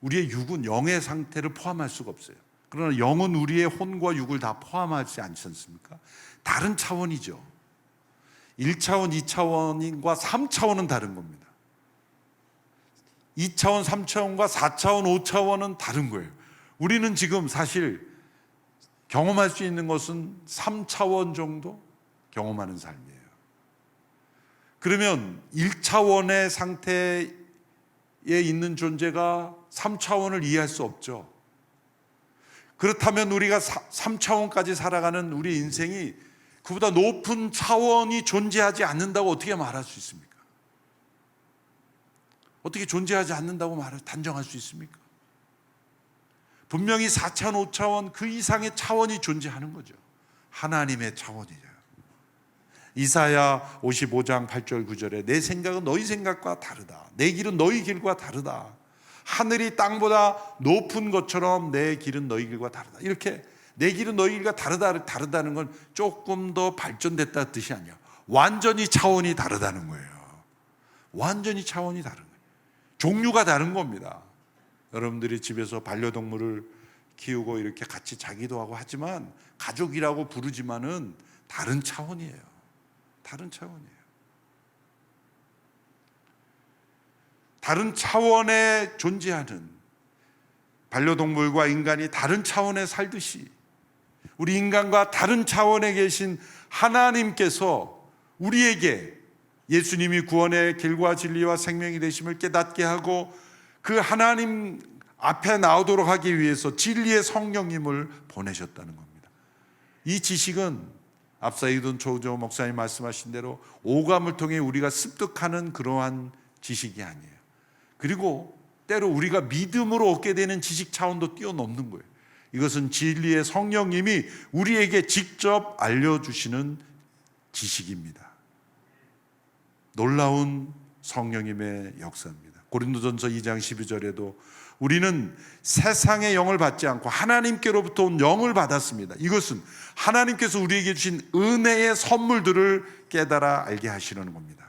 우리의 육은 영의 상태를 포함할 수가 없어요. 그러나 영은 우리의 혼과 육을 다 포함하지 않지 않습니까? 다른 차원이죠. 1차원, 2차원과 3차원은 다른 겁니다. 2차원, 3차원과 4차원, 5차원은 다른 거예요. 우리는 지금 사실 경험할 수 있는 것은 3차원 정도 경험하는 삶이에요. 그러면 1차원의 상태에 있는 존재가 3차원을 이해할 수 없죠. 그렇다면 우리가 3차원까지 살아가는 우리 인생이 그보다 높은 차원이 존재하지 않는다고 어떻게 말할 수 있습니까? 어떻게 존재하지 않는다고 단정할 수 있습니까? 분명히 4차원, 5차원 그 이상의 차원이 존재하는 거죠. 하나님의 차원이죠. 이사야 55장 8절 9절에 내 생각은 너희 생각과 다르다. 내 길은 너희 길과 다르다. 하늘이 땅보다 높은 것처럼 내 길은 너희 길과 다르다. 이렇게 내 길은 너희 길과 다르다는 건 조금 더 발전됐다는 뜻이 아니야. 완전히 차원이 다르다는 거예요. 완전히 차원이 다른 거예요. 종류가 다른 겁니다. 여러분들이 집에서 반려동물을 키우고 이렇게 같이 자기도 하고 하지만 가족이라고 부르지만은 다른 차원이에요. 다른 차원이에요. 다른 차원에 존재하는 반려동물과 인간이 다른 차원에 살듯이 우리 인간과 다른 차원에 계신 하나님께서 우리에게 예수님이 구원의 길과 진리와 생명이 되심을 깨닫게 하고 그 하나님 앞에 나오도록 하기 위해서 진리의 성령님을 보내셨다는 겁니다. 이 지식은 앞서 이돈 조조 목사님 말씀하신 대로 오감을 통해 우리가 습득하는 그러한 지식이 아니에요. 그리고 때로 우리가 믿음으로 얻게 되는 지식 차원도 뛰어넘는 거예요. 이것은 진리의 성령님이 우리에게 직접 알려주시는 지식입니다. 놀라운 성령님의 역사입니다. 고린도전서 2장 12절에도 우리는 세상의 영을 받지 않고 하나님께로부터 온 영을 받았습니다. 이것은 하나님께서 우리에게 주신 은혜의 선물들을 깨달아 알게 하시려는 겁니다.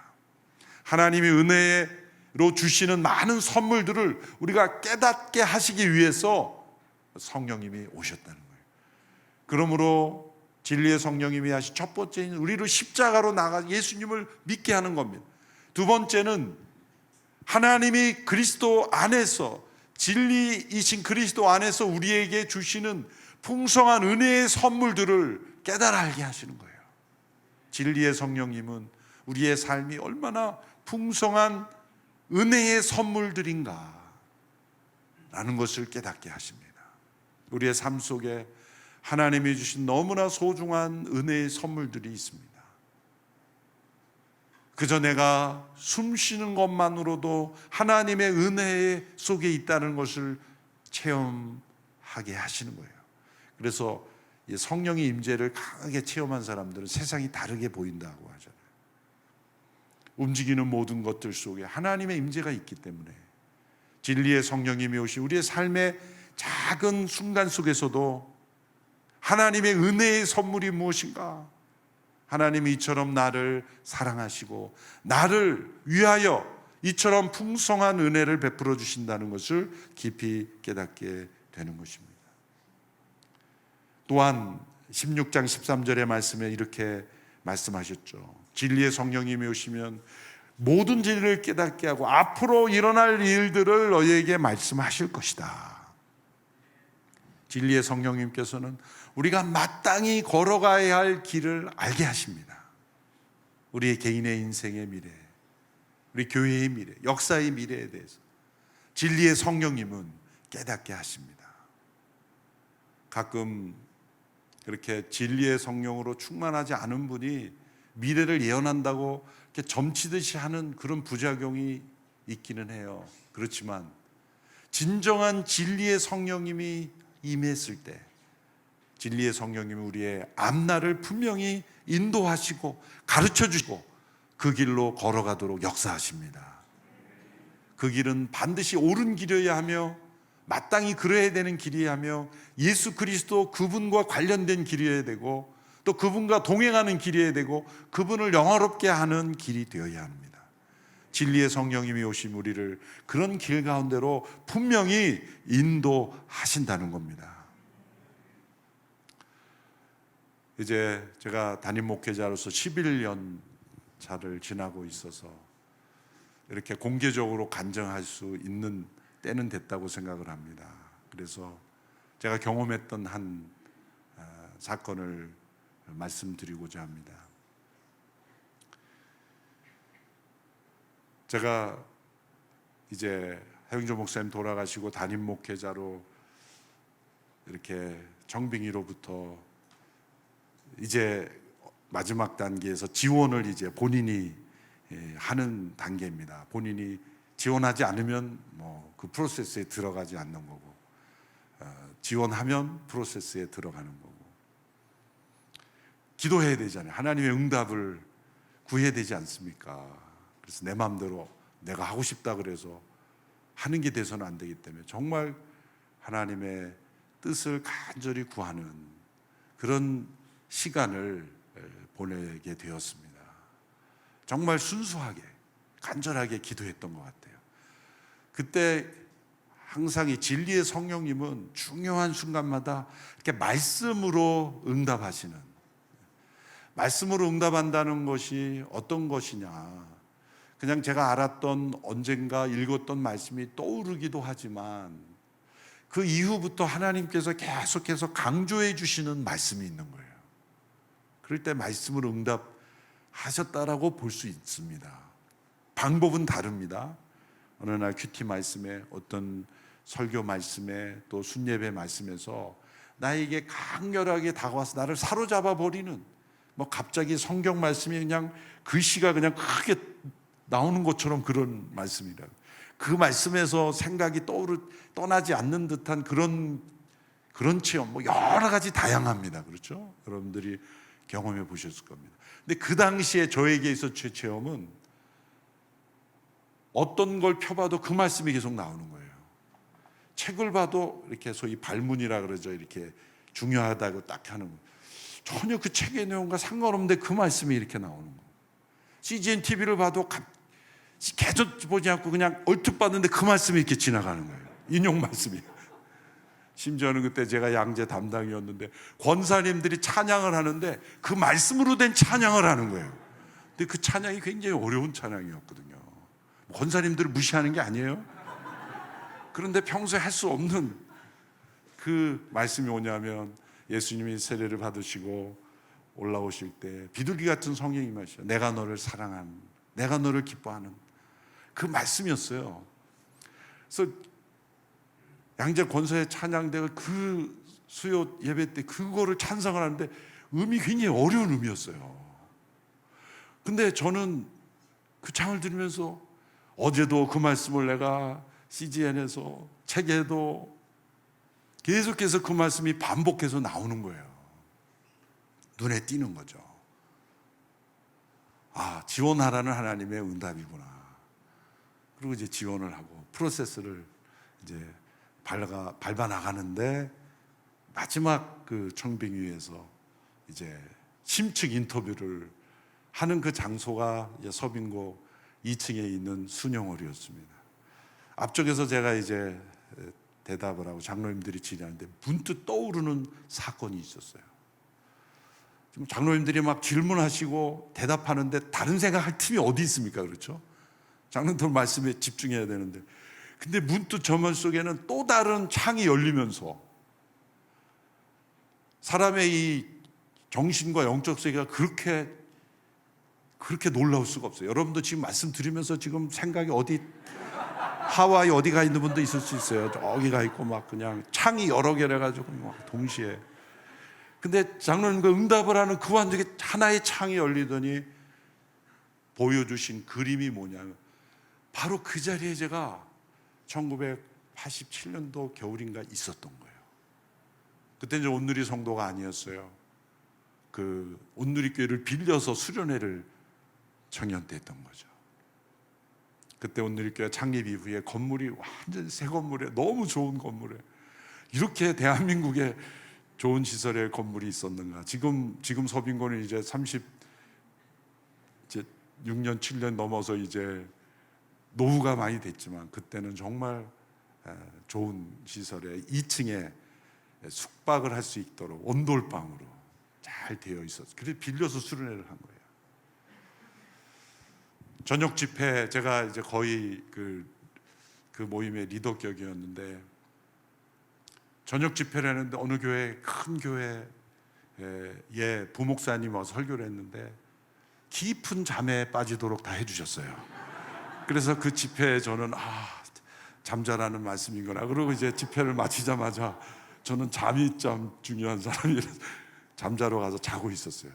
하나님이 은혜로 주시는 많은 선물들을 우리가 깨닫게 하시기 위해서 성령님이 오셨다는 거예요. 그러므로 진리의 성령님이 하신 첫 번째는 우리를 십자가로 나가 예수님을 믿게 하는 겁니다. 두 번째는 하나님이 그리스도 안에서, 진리이신 그리스도 안에서 우리에게 주시는 풍성한 은혜의 선물들을 깨달아 알게 하시는 거예요. 진리의 성령님은 우리의 삶이 얼마나 풍성한 은혜의 선물들인가 라는 것을 깨닫게 하십니다. 우리의 삶 속에 하나님이 주신 너무나 소중한 은혜의 선물들이 있습니다. 그저 내가 숨 쉬는 것만으로도 하나님의 은혜 속에 있다는 것을 체험하게 하시는 거예요. 그래서 성령의 임재를 강하게 체험한 사람들은 세상이 다르게 보인다고 하잖아요. 움직이는 모든 것들 속에 하나님의 임재가 있기 때문에 진리의 성령님이 오시 우리의 삶의 작은 순간 속에서도 하나님의 은혜의 선물이 무엇인가? 하나님이 이처럼 나를 사랑하시고 나를 위하여 이처럼 풍성한 은혜를 베풀어 주신다는 것을 깊이 깨닫게 되는 것입니다. 또한 16장 13절의 말씀에 이렇게 말씀하셨죠. 진리의 성령님이 오시면 모든 진리를 깨닫게 하고 앞으로 일어날 일들을 너희에게 말씀하실 것이다. 진리의 성령님께서는 우리가 마땅히 걸어가야 할 길을 알게 하십니다. 우리의 개인의 인생의 미래, 우리 교회의 미래, 역사의 미래에 대해서 진리의 성령님은 깨닫게 하십니다. 가끔 그렇게 진리의 성령으로 충만하지 않은 분이 미래를 예언한다고 이렇게 점치듯이 하는 그런 부작용이 있기는 해요. 그렇지만 진정한 진리의 성령님이 임했을 때 진리의 성령님이 우리의 앞날을 분명히 인도하시고 가르쳐 주시고 그 길로 걸어가도록 역사하십니다. 그 길은 반드시 옳은 길이어야 하며 마땅히 그래야 되는 길이어야 하며 예수 그리스도 그분과 관련된 길이어야 되고 또 그분과 동행하는 길이어야 되고 그분을 영화롭게 하는 길이 되어야 합니다. 진리의 성령님이 오신 우리를 그런 길 가운데로 분명히 인도하신다는 겁니다. 이제 제가 담임 목회자로서 11년 차를 지나고 있어서 이렇게 공개적으로 간증할 수 있는 때는 됐다고 생각을 합니다. 그래서 제가 경험했던 한 사건을 말씀드리고자 합니다. 제가 이제 하영조 목사님 돌아가시고 담임 목회자로 이렇게 정빙이로부터 이제 마지막 단계에서 지원을 이제 본인이 하는 단계입니다. 본인이 지원하지 않으면 뭐 그 프로세스에 들어가지 않는 거고, 지원하면 프로세스에 들어가는 거고, 기도해야 되잖아요. 하나님의 응답을 구해야 되지 않습니까? 그래서 내 마음대로 내가 하고 싶다 그래서 하는 게 돼서는 안 되기 때문에 정말 하나님의 뜻을 간절히 구하는 그런 시간을 보내게 되었습니다. 정말 순수하게 간절하게 기도했던 것 같아요. 그때 항상 이 진리의 성령님은 중요한 순간마다 이렇게 말씀으로 응답하시는, 말씀으로 응답한다는 것이 어떤 것이냐, 그냥 제가 알았던 언젠가 읽었던 말씀이 떠오르기도 하지만 그 이후부터 하나님께서 계속해서 강조해 주시는 말씀이 있는 거예요. 그럴 때 말씀으로 응답하셨다라고 볼 수 있습니다. 방법은 다릅니다. 어느 날 큐티 말씀에, 어떤 설교 말씀에, 또 순예배 말씀에서 나에게 강렬하게 다가와서 나를 사로잡아 버리는, 뭐 갑자기 성경 말씀이 그냥 글씨가 그냥 크게 나오는 것처럼 그런 말씀이라. 그 말씀에서 생각이 떠나지 않는 듯한 그런 체험, 뭐 여러 가지 다양합니다. 그렇죠? 여러분들이 경험해 보셨을 겁니다. 근데 그 당시에 저에게 있었던 체험은 어떤 걸 펴봐도 그 말씀이 계속 나오는 거예요. 책을 봐도 이렇게 소위 발문이라 그러죠. 이렇게 중요하다고 딱 하는 거. 전혀 그 책의 내용과 상관없는데 그 말씀이 이렇게 나오는 거. CGN TV를 봐도 계속 보지 않고 그냥 얼핏 봤는데 그 말씀이 이렇게 지나가는 거예요. 인용 말씀이. 심지어는 그때 제가 양재 담당이었는데 권사님들이 찬양을 하는데 그 말씀으로 된 찬양을 하는 거예요. 근데 그 찬양이 굉장히 어려운 찬양이었거든요. 권사님들을 무시하는 게 아니에요. 그런데 평소에 할 수 없는 그 말씀이 뭐냐면 예수님이 세례를 받으시고 올라오실 때 비둘기 같은 성령이 임하시죠. 내가 너를 사랑하는, 내가 너를 기뻐하는 그 말씀이었어요. 그래서 양재 권사의 찬양대가 그 수요 예배 때 그거를 찬성을 하는데 음이 굉장히 어려운 음이었어요. 근데 저는 그 창을 들으면서 어제도 그 말씀을 내가 CGN에서 책에도 계속해서 그 말씀이 반복해서 나오는 거예요. 눈에 띄는 거죠. 아, 지원하라는 하나님의 응답이구나. 그리고 이제 지원을 하고 프로세스를 이제 밟아 나가는데 마지막 그 청빙위에서 이제 심층 인터뷰를 하는 그 장소가 이제 서빙고 2층에 있는 순영홀이었습니다. 앞쪽에서 제가 이제 대답을 하고 장로님들이 질의하는데 문득 떠오르는 사건이 있었어요. 지금 장로님들이 막 질문하시고 대답하는데 다른 생각할 틈이 어디 있습니까? 그렇죠? 장로님들 말씀에 집중해야 되는데 근데 문득 저 머릿속에는 또 다른 창이 열리면서 사람의 이 정신과 영적 세계가 그렇게 놀라울 수가 없어요. 여러분도 지금 말씀 드리면서 지금 생각이 어디 하와이 어디 가 있는 분도 있을 수 있어요. 저기가 있고 막 그냥 창이 여러 개라 가지고 막 동시에. 근데 장로님과 응답을 하는 그 와중에 하나의 창이 열리더니 보여주신 그림이 뭐냐면 바로 그 자리에 제가 1987년도 겨울인가 있었던 거예요. 그때 이제 온누리 성도가 아니었어요. 그 온누리 교회를 빌려서 수련회를 청년 때 했던 거죠. 그때 온누리 교회 창립 이후에 건물이 완전 새 건물에 너무 좋은 건물에 이렇게 대한민국에 좋은 시설의 건물이 있었는가. 지금 서빙고는 이제 36년 7년 넘어서 이제 노후가 많이 됐지만 그때는 정말 좋은 시설에 2층에 숙박을 할 수 있도록 온돌방으로 잘 되어 있었어요. 그래서 빌려서 수련회를 한 거예요. 저녁 집회 제가 이제 거의 그 모임의 리더격이었는데 저녁 집회를 했는데 어느 교회 큰 교회에 부목사님 와서 설교를 했는데 깊은 잠에 빠지도록 다 해주셨어요. 그래서 그 집회에 저는 잠자라는 말씀인구나. 그리고 이제 집회를 마치자마자 저는 잠이 참 중요한 사람이라서 잠자러 가서 자고 있었어요.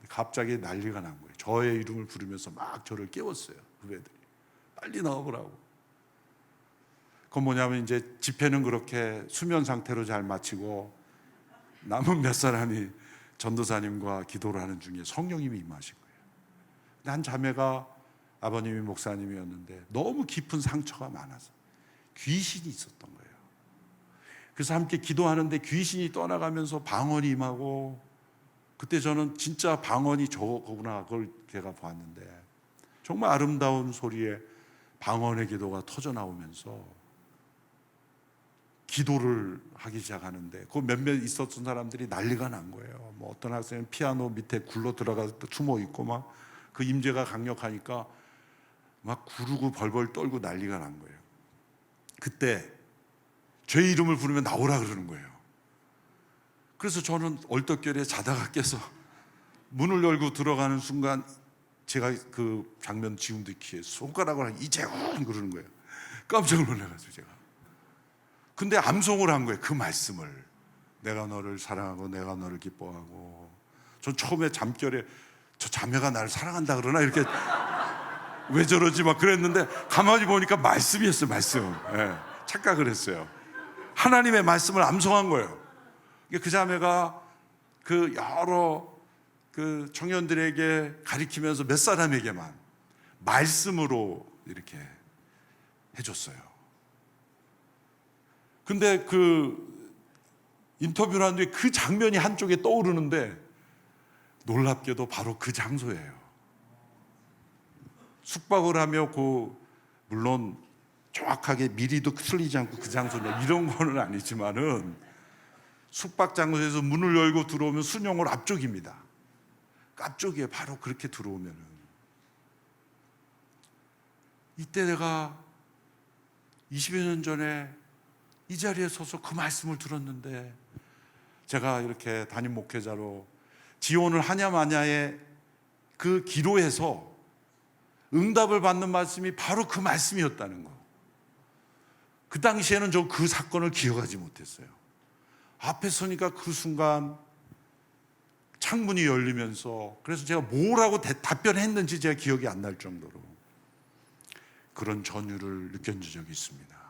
갑자기 난리가 난 거예요. 저의 이름을 부르면서 막 저를 깨웠어요. 후배들이 빨리 나오라고. 그건 뭐냐면 이제 집회는 그렇게 수면 상태로 잘 마치고 남은 몇 사람이 전도사님과 기도를 하는 중에 성령님이 임하신 거예요. 난 자매가 아버님이 목사님이었는데 너무 깊은 상처가 많아서 귀신이 있었던 거예요. 그래서 함께 기도하는데 귀신이 떠나가면서 방언이 임하고 그때 저는 진짜 방언이 저거구나 그걸 제가 보았는데 정말 아름다운 소리에 방언의 기도가 터져나오면서 기도를 하기 시작하는데 그 몇몇 있었던 사람들이 난리가 난 거예요. 뭐 어떤 학생은 피아노 밑에 굴러 들어가서 숨어 있고 막 그 임재가 강력하니까 막 구르고 벌벌 떨고 난리가 난 거예요. 그때 제 이름을 부르면 나오라 그러는 거예요. 그래서 저는 얼떨결에 자다가 깨서 문을 열고 들어가는 순간 제가 그 장면 지운 듯이 손가락을 이재훈 그러는 거예요. 깜짝 놀라가지고 제가. 근데 암송을 한 거예요. 그 말씀을. 내가 너를 사랑하고 내가 너를 기뻐하고 전 처음에 잠결에 저 자매가 나를 사랑한다 그러나 이렇게 왜 저러지 막 그랬는데 가만히 보니까 말씀이었어요. 말씀. 예, 착각을 했어요. 하나님의 말씀을 암송한 거예요. 그 자매가 그 여러 그 청년들에게 가리키면서 몇 사람에게만 말씀으로 이렇게 해줬어요. 근데 그 인터뷰를 한 뒤에 그 장면이 한쪽에 떠오르는데 놀랍게도 바로 그 장소예요. 숙박을 하며 물론 정확하게 미리도 틀리지 않고 그 장소냐 이런 거는 아니지만은 숙박 장소에서 문을 열고 들어오면 순영을 앞쪽입니다. 앞쪽에 바로 그렇게 들어오면은 이때 내가 20여 년 전에 이 자리에 서서 그 말씀을 들었는데 제가 이렇게 담임 목회자로 지원을 하냐 마냐의 그 기로에서 응답을 받는 말씀이 바로 그 말씀이었다는 거. 그 당시에는 저 그 사건을 기억하지 못했어요. 앞에 서니까 그 순간 창문이 열리면서 그래서 제가 뭐라고 답변했는지 제가 기억이 안 날 정도로 그런 전율을 느낀 적이 있습니다.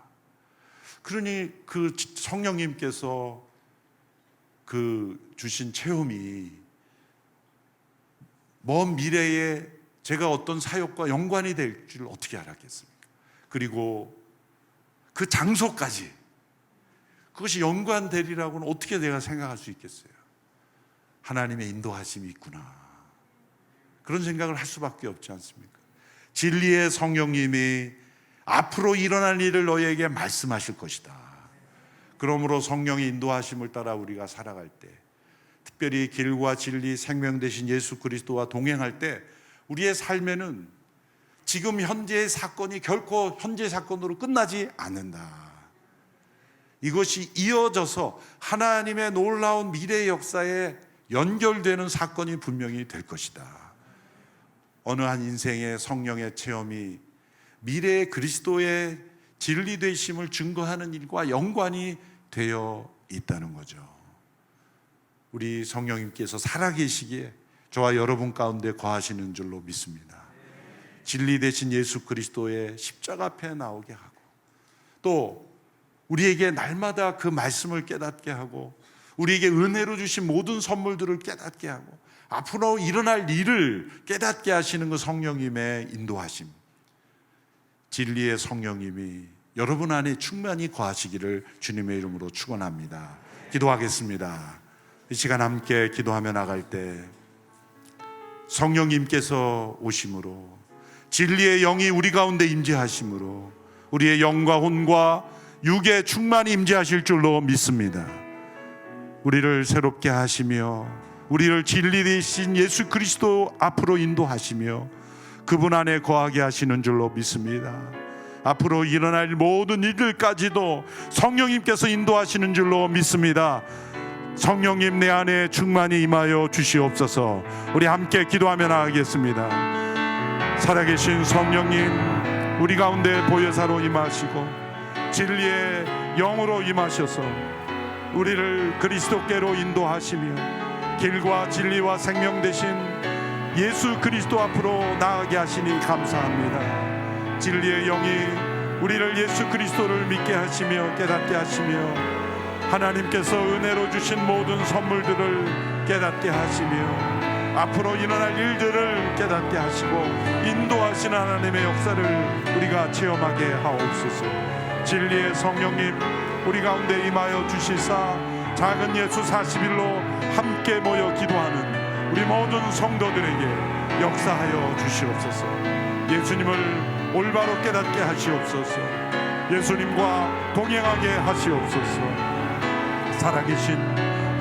그러니 그 성령님께서 그 주신 체험이 먼 미래에 제가 어떤 사역과 연관이 될 줄 어떻게 알았겠습니까? 그리고 그 장소까지 그것이 연관되리라고는 어떻게 내가 생각할 수 있겠어요? 하나님의 인도하심이 있구나. 그런 생각을 할 수밖에 없지 않습니까? 진리의 성령님이 앞으로 일어날 일을 너희에게 말씀하실 것이다. 그러므로 성령의 인도하심을 따라 우리가 살아갈 때, 특별히 길과 진리 생명 되신 예수 그리스도와 동행할 때 우리의 삶에는 지금 현재의 사건이 결코 현재 사건으로 끝나지 않는다. 이것이 이어져서 하나님의 놀라운 미래의 역사에 연결되는 사건이 분명히 될 것이다. 어느 한 인생의 성령의 체험이 미래의 그리스도의 진리 되심을 증거하는 일과 연관이 되어 있다는 거죠. 우리 성령님께서 살아계시기에 저와 여러분 가운데 거하시는 줄로 믿습니다. 진리 되신 예수 그리스도의 십자가 앞에 나오게 하고 또 우리에게 날마다 그 말씀을 깨닫게 하고 우리에게 은혜로 주신 모든 선물들을 깨닫게 하고 앞으로 일어날 일을 깨닫게 하시는 그 성령님의 인도하심, 진리의 성령님이 여러분 안에 충만히 거하시기를 주님의 이름으로 축원합니다. 기도하겠습니다. 이 시간 함께 기도하며 나갈 때 성령님께서 오심으로 진리의 영이 우리 가운데 임재하심으로 우리의 영과 혼과 육에 충만히 임재하실 줄로 믿습니다. 우리를 새롭게 하시며 우리를 진리 되신 예수 그리스도 앞으로 인도하시며 그분 안에 거하게 하시는 줄로 믿습니다. 앞으로 일어날 모든 일들까지도 성령님께서 인도하시는 줄로 믿습니다. 성령님 내 안에 충만히 임하여 주시옵소서. 우리 함께 기도하며 나가겠습니다. 살아계신 성령님, 우리 가운데 보혜사로 임하시고 진리의 영으로 임하셔서 우리를 그리스도께로 인도하시며 길과 진리와 생명 되신 예수 그리스도 앞으로 나아가게 하시니 감사합니다. 진리의 영이 우리를 예수 그리스도를 믿게 하시며 깨닫게 하시며 하나님께서 은혜로 주신 모든 선물들을 깨닫게 하시며 앞으로 일어날 일들을 깨닫게 하시고 인도하시는 하나님의 역사를 우리가 체험하게 하옵소서. 진리의 성령님 우리 가운데 임하여 주시사 작은 예수 40일로 함께 모여 기도하는 우리 모든 성도들에게 역사하여 주시옵소서. 예수님을 올바로 깨닫게 하시옵소서. 예수님과 동행하게 하시옵소서. 살아계신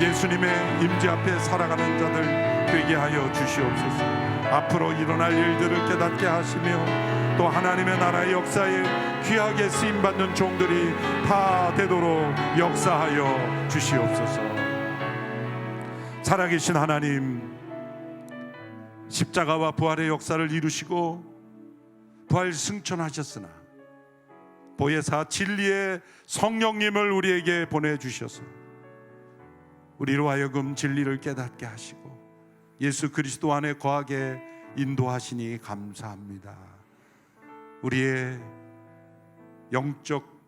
예수님의 임재 앞에 살아가는 자들 되게 하여 주시옵소서. 앞으로 일어날 일들을 깨닫게 하시며 또 하나님의 나라의 역사에 귀하게 쓰임받는 종들이 다 되도록 역사하여 주시옵소서. 살아계신 하나님, 십자가와 부활의 역사를 이루시고 부활 승천하셨으나 보혜사 진리의 성령님을 우리에게 보내주셔서 우리로 하여금 진리를 깨닫게 하시고 예수 그리스도 안에 거하게 인도하시니 감사합니다. 우리의 영적,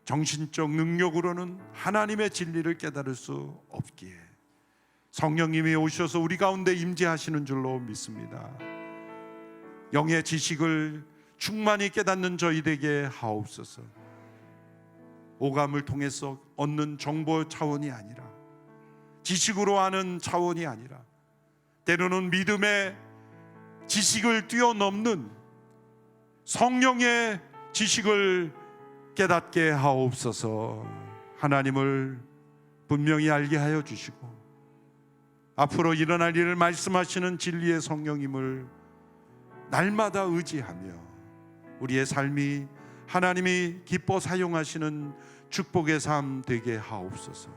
정신적 능력으로는 하나님의 진리를 깨달을 수 없기에 성령님이 오셔서 우리 가운데 임재하시는 줄로 믿습니다. 영의 지식을 충만히 깨닫는 저희에게 하옵소서. 오감을 통해서 얻는 정보 차원이 아니라, 지식으로 아는 차원이 아니라, 때로는 믿음의 지식을 뛰어넘는 성령의 지식을 깨닫게 하옵소서. 하나님을 분명히 알게 하여 주시고 앞으로 일어날 일을 말씀하시는 진리의 성령님을 날마다 의지하며 우리의 삶이 하나님이 기뻐 사용하시는 축복의 삶 되게 하옵소서.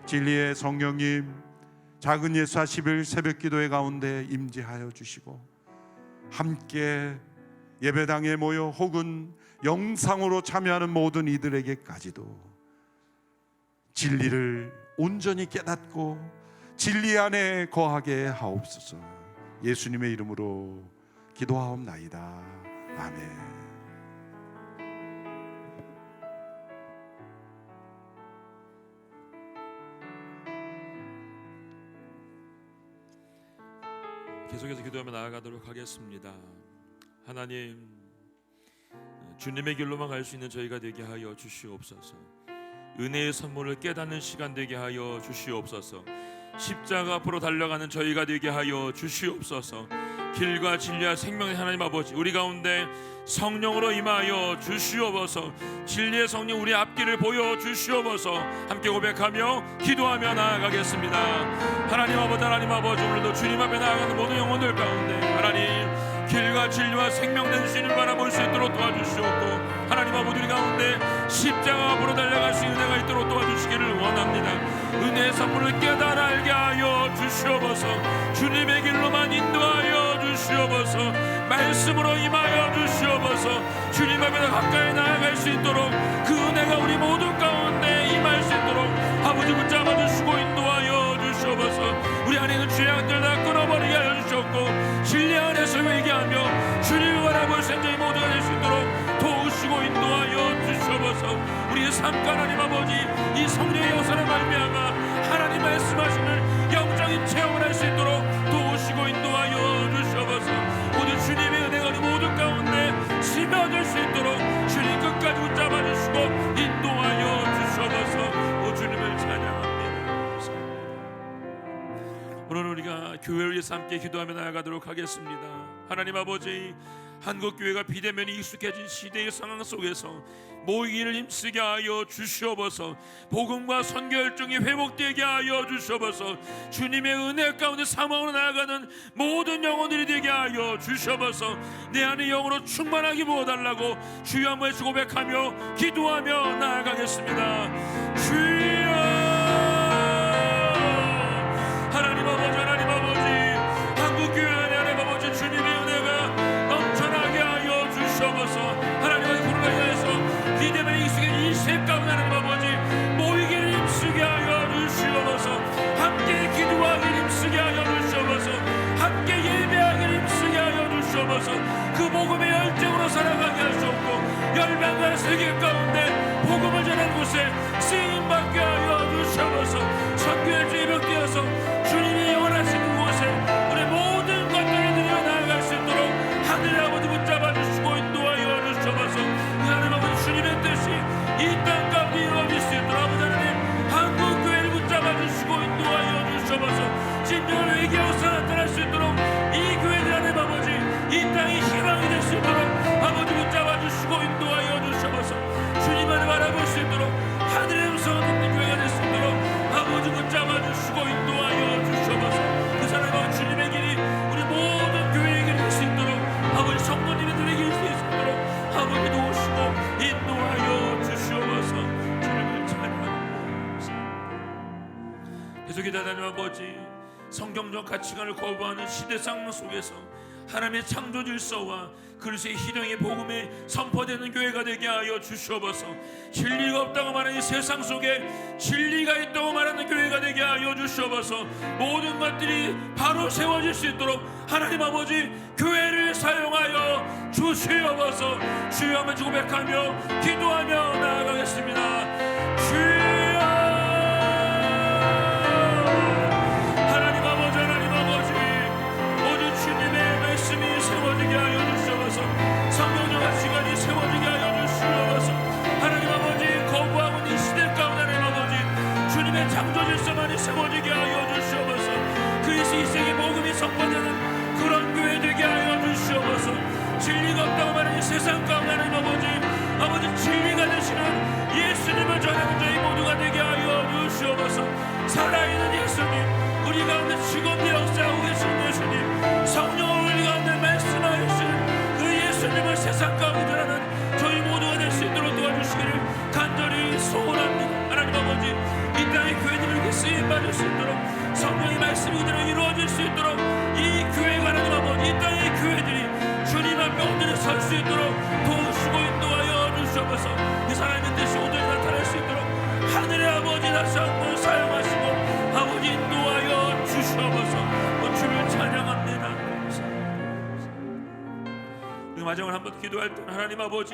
진리의 성령님, 작은 예수 40일 새벽기도회 가운데 임재하여 주시고 함께 예배당에 모여 혹은 영상으로 참여하는 모든 이들에게까지도 진리를 온전히 깨닫고 진리 안에 거하게 하옵소서. 예수님의 이름으로 기도하옵나이다. 아멘. 계속해서 기도하며 나아가도록 하겠습니다. 하나님, 주님의 길로만 갈 수 있는 저희가 되게 하여 주시옵소서. 은혜의 선물을 깨닫는 시간 되게 하여 주시옵소서. 십자가 앞으로 달려가는 저희가 되게 하여 주시옵소서. 길과 진리와 생명의 하나님 아버지, 우리 가운데 성령으로 임하여 주시옵소서. 진리의 성령 우리 앞길을 보여 주시옵소서. 함께 고백하며 기도하며 나아가겠습니다. 하나님 아버지, 오늘도 주님 앞에 나아가는 모든 영혼들 가운데 하나님 길과 진리와 생명 된 주님을 바라볼 수 있도록 도와주시옵고, 하나님 아버지, 우리 가운데 십자가 앞으로 달려갈 수 있는 은혜가 있도록 도와주시기를 원합니다. 은혜의 선물을 깨달아 알게 하여 주시옵소서. 주님의 길로만 인도하여 주시옵소서. 말씀으로 임하여 주시옵소서. 주님 앞에 가까이 나아갈 수 있도록 그 은혜가 우리 모두 가운데 임할 수 있도록 아버지 붙잡아 주시고 인도하여 주시옵소서. 우리 안에 있는 죄악들 다 끊어버리게 하여 주셨고 진리 안에서 회개하며 주님을 바라볼 생각이 모두가 될 수 있도록 도우시고 인도하여 주시옵소서. 우리의 삶과 하나님 아버지, 이 성령의 역사를 말미암아 하나님 말씀하시는 영적인 체험을 할 수 있도록 도우시고 인도하여 주시옵소서. 모든 주님의 은혜가 우리 모두 가운데 스며들 수 있도록 주님 끝까지 붙잡아 주시고 인도하여 주시옵소서. 오 주님을 찬양합니다. 감사합니다. 오늘 우리가 교회를 위해서 함께 기도하며 나아가도록 하겠습니다. 하나님 아버지, 한국교회가 비대면이 익숙해진 시대의 상황 속에서 모이기를 힘쓰게 하여 주시옵소서. 복음과 선교 열정이 회복되게 하여 주시옵소서. 주님의 은혜 가운데 사망으로 나아가는 모든 영혼들이 되게 하여 주시옵소서. 내 안에 영으로 충만하게 부어달라고 주여 한번 해서 고백하며 기도하며 나아가겠습니다. 주여, 하나님 아버지, 한국교회 안에 하나님 아버지 주님의 은혜가 넘쳐나게 하여 주시옵소서. 하나님 아버지, 코로나 인해서 비대면에 익숙해진 이 시대 가운데 하나님 아버지 모이기를 힘쓰게 하여 주시옵소서. 함께 기도하기를 힘쓰게 하여 주시옵소서. 함께 예배하기를 힘쓰게 하여 주시옵소서. 그 복음의 열정으로 살아가게 하시옵고 열방과 세계 가운데 복음을 전하는 곳에 쓰임받게 하여 주시옵소서. 선교의 제벽되어서 주님이 원하시는 곳에 우리 모든 것들을 드려 나아갈 수 있도록 하늘 아버지 붙잡아 주시고 인도하여 주시옵소서. 하나님 아버지, 주님의 뜻이 이 땅 가운데 이루어질 수 있도록 아버지 하나님 한국교회를 붙잡아 주시고 인도하여 주시옵소서. 진정한 외교에서 나타날 수 있도록 이 교회들 하나님 아버지 이 땅이 희망이 될 수 있도록 아버지 붙잡아 주시고 인도하여 주시옵소서. 주님을 바라볼 수 있도록 하늘의 음성을 듣는 교회가 될 수 있도록 아버지 붙잡아 주시고 인도하여 주시옵소서. 그 사람과 주님의 길이 우리 모든 교회의 길이 될 수 있도록 아버지 성도님들의 길이 될 수 있도록 아버지 도우시고 인도하여 주시옵소서. 주님을 찬양합니다. 계속해서 하나님 아버지, 성경적 가치관을 거부하는 시대 상황 속에서 하나님의 창조 질서와 그리스도의 희동의 복음이 선포되는 교회가 되게 하여 주시옵소서. 진리가 없다고 말하는 이 세상 속에 진리가 있다고 말하는 교회가 되게 하여 주시옵소서. 모든 것들이 바로 세워질 수 있도록 하나님 아버지 교회를 사용하여 주시옵소서. 주여 한번 고백하며 기도하며 나아가겠습니다. 주여, 하나님 아버지 모든 주님의 말씀이 세워지게 하여 주시옵소서. 성령의 가치관이 세워지게 하여 주시옵소서. 하나님 아버지 거부하고 있는 이 시대 가운데 하나님 아버지 주님의 창조 질서만이 세워지게 하여 주시옵소서. 그리스도 이 세계 복음이 선포되는 그런 교회 되게 하여 주시옵소서. 진리가 없다고 말하는 이 세상 가운데 하나님 아버지 진리가 되시는 예수님을 전하는 저희 모두가 되게 하여 주시옵소서. 살아있는 예수님, 우리 가운데 지금도 역사하고 계신 예수님, 성령을 우리 가운데 말씀하시는 그 예수님을 세상 가운데 전하는 저희 모두가 될 수 있도록 도와주시기를 간절히 소원합니다. 하나님 아버지 이 땅의 교회들을 이렇게 쓰임받을 수 있도록 성령의 말씀이 그대로 이루어질 수 있도록 이 교회가 하나님 아버지 이 땅의 교회들이 주님 앞에 온전히 설 수 있도록 도우시고 인도하여 주시옵소서. 그 사람의 뜻이 온전히 나타날 수 있도록 하늘의 아버지 다시 한번 사용하시고 아버지 인도하여 주시옵소서. 주를 찬양합니다. 우리 마지막으로 한번 기도할 때 하나님 아버지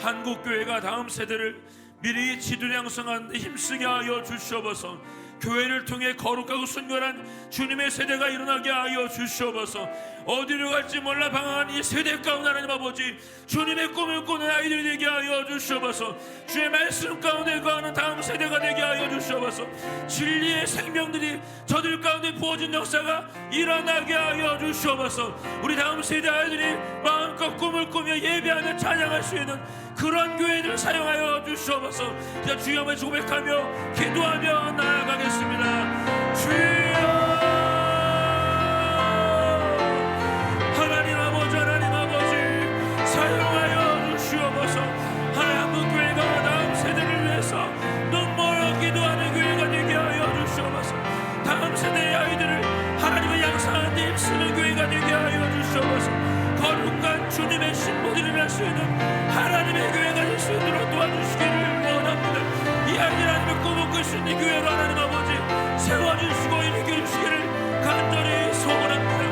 한국교회가 다음 세대를 미리 지도를 양성하는 데 힘쓰게 하여 주시옵소서. 교회를 통해 거룩하고 순결한 주님의 세대가 일어나게 하여 주시옵소서. 어디로 갈지 몰라 방황한 이 세대 가운데 하나님 아버지 주님의 꿈을 꾸는 아이들이 되게 하여 주시옵소서. 주의 말씀 가운데 거하는 다음 세대가 되게 하여 주시옵소서. 진리의 생명들이 저들 가운데 부어진 역사가 일어나게 하여 주시옵소서. 우리 다음 세대 아이들이 마음껏 꿈을 꾸며 예배하며 찬양할 수 있는 그런 교회들을 사용하여 주시옵소서. 자, 주여 한번 고백하며 기도하며 나아가겠습니다. 주여, 하나님 아버지 사용하여 주시옵소서. 하나님 교회가 다음 세대를 위해서 눈물로 기도하는 교회가 되게 하여 주시옵소서. 다음 세대의 아이들을 하나님의 양성하는 데 힘쓰는 교회가 되게 하여 주시옵소서. 거룩한 주님의 신부들을 할 수 있는 하나님의 교회가 될 수 있도록 도와주시기를 원합니다. 이 아이들 하나님의 꿈을 꿀 수 있는 교회로 하나님 아버지 세워주시고 일으켜주시기를 간절히 소원합니다.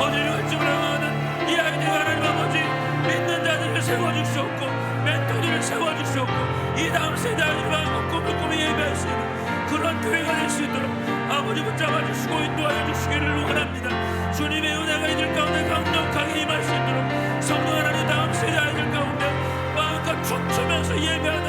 어디를 갈지 몰라가는 이 아이들 하나님 아버지 믿는 자들을 세워주시옵고 멘토들을 세워주시옵고 이 다음 세대 아이들과 꿈을 꾸며 예배할 수 있는 그런 교회가 될 수 있도록 아버지 붙잡아주시고 인도하여 주시기를 원합니다. 주님의 은혜가 이들 가운데 강력하게 임할 수 있도록 성령 하나님 다음 세대 아이들 가운데 마음껏 춤추면서 예배하는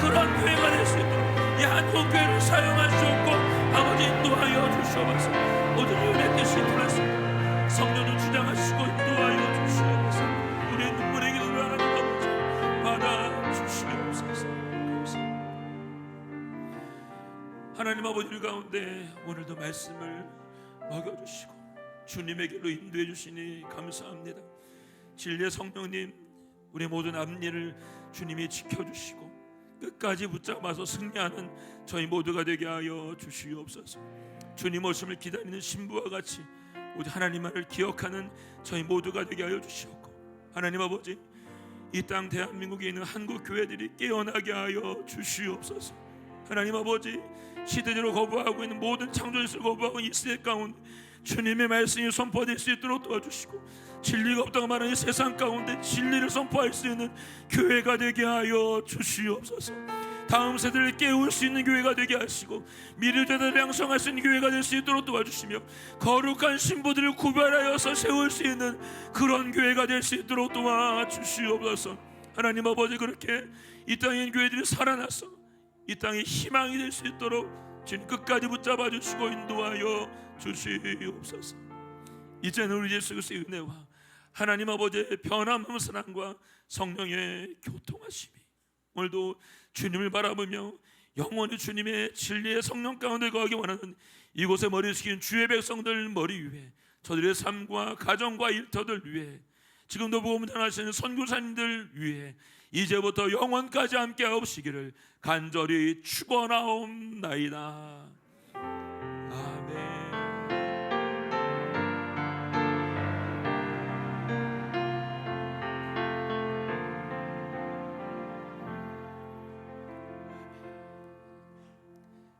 그런 교회가 될 수 있도록 이 한국교회를 사용하시옵고 아버지 인도하여 주시옵소서. 모든 은혜 뜻이 들었습니다. 성령을 주장하시고 인도하여 주시옵소서. 우리의 눈물의 기도를 하나님 아버지 받아주시옵소서. 감사합니다. 하나님 아버지 우리 가운데 오늘도 말씀을 먹여주시고 주님의 길로 인도해 주시니 감사합니다. 진리의 성령님, 우리 모든 앞일을 주님이 지켜주시고 끝까지 붙잡아서 승리하는 저희 모두가 되게 하여 주시옵소서. 주님 오심을 기다리는 신부와 같이 오직 하나님만을 기억하는 저희 모두가 되게 하여 주시옵고 하나님 아버지 이 땅 대한민국에 있는 한국 교회들이 깨어나게 하여 주시옵소서. 하나님 아버지 시대적으로 거부하고 있는 모든 창조질서를 거부하고 이 시대 가운데 주님의 말씀이 선포될 수 있도록 도와주시고 진리가 없다고 말하는 이 세상 가운데 진리를 선포할 수 있는 교회가 되게 하여 주시옵소서. 다음 세대를 깨울 수 있는 교회가 되게 하시고 미래자들을 양성할 수 있는 교회가 될 수 있도록 도와주시며 거룩한 신부들을 구별하여서 세울 수 있는 그런 교회가 될 수 있도록 도와주시옵소서. 하나님 아버지 그렇게 이 땅의 교회들이 살아나서 이 땅의 희망이 될 수 있도록 주님 끝까지 붙잡아 주시고 인도하여 주시옵소서. 이제는 우리 예수 그리스도의 은혜와 하나님 아버지의 변함없는 사랑과 성령의 교통하심이 오늘도 주님을 바라보며 영원히 주님의 진리의 성령 가운데 거하기 원하는 이곳에 머리 숙인 주의 백성들 머리 위에 저들의 삶과 가정과 일터들 위에 지금도 복음 전하시는 선교사님들 위에 이제부터 영원까지 함께 하옵시기를 간절히 축원하옵나이다.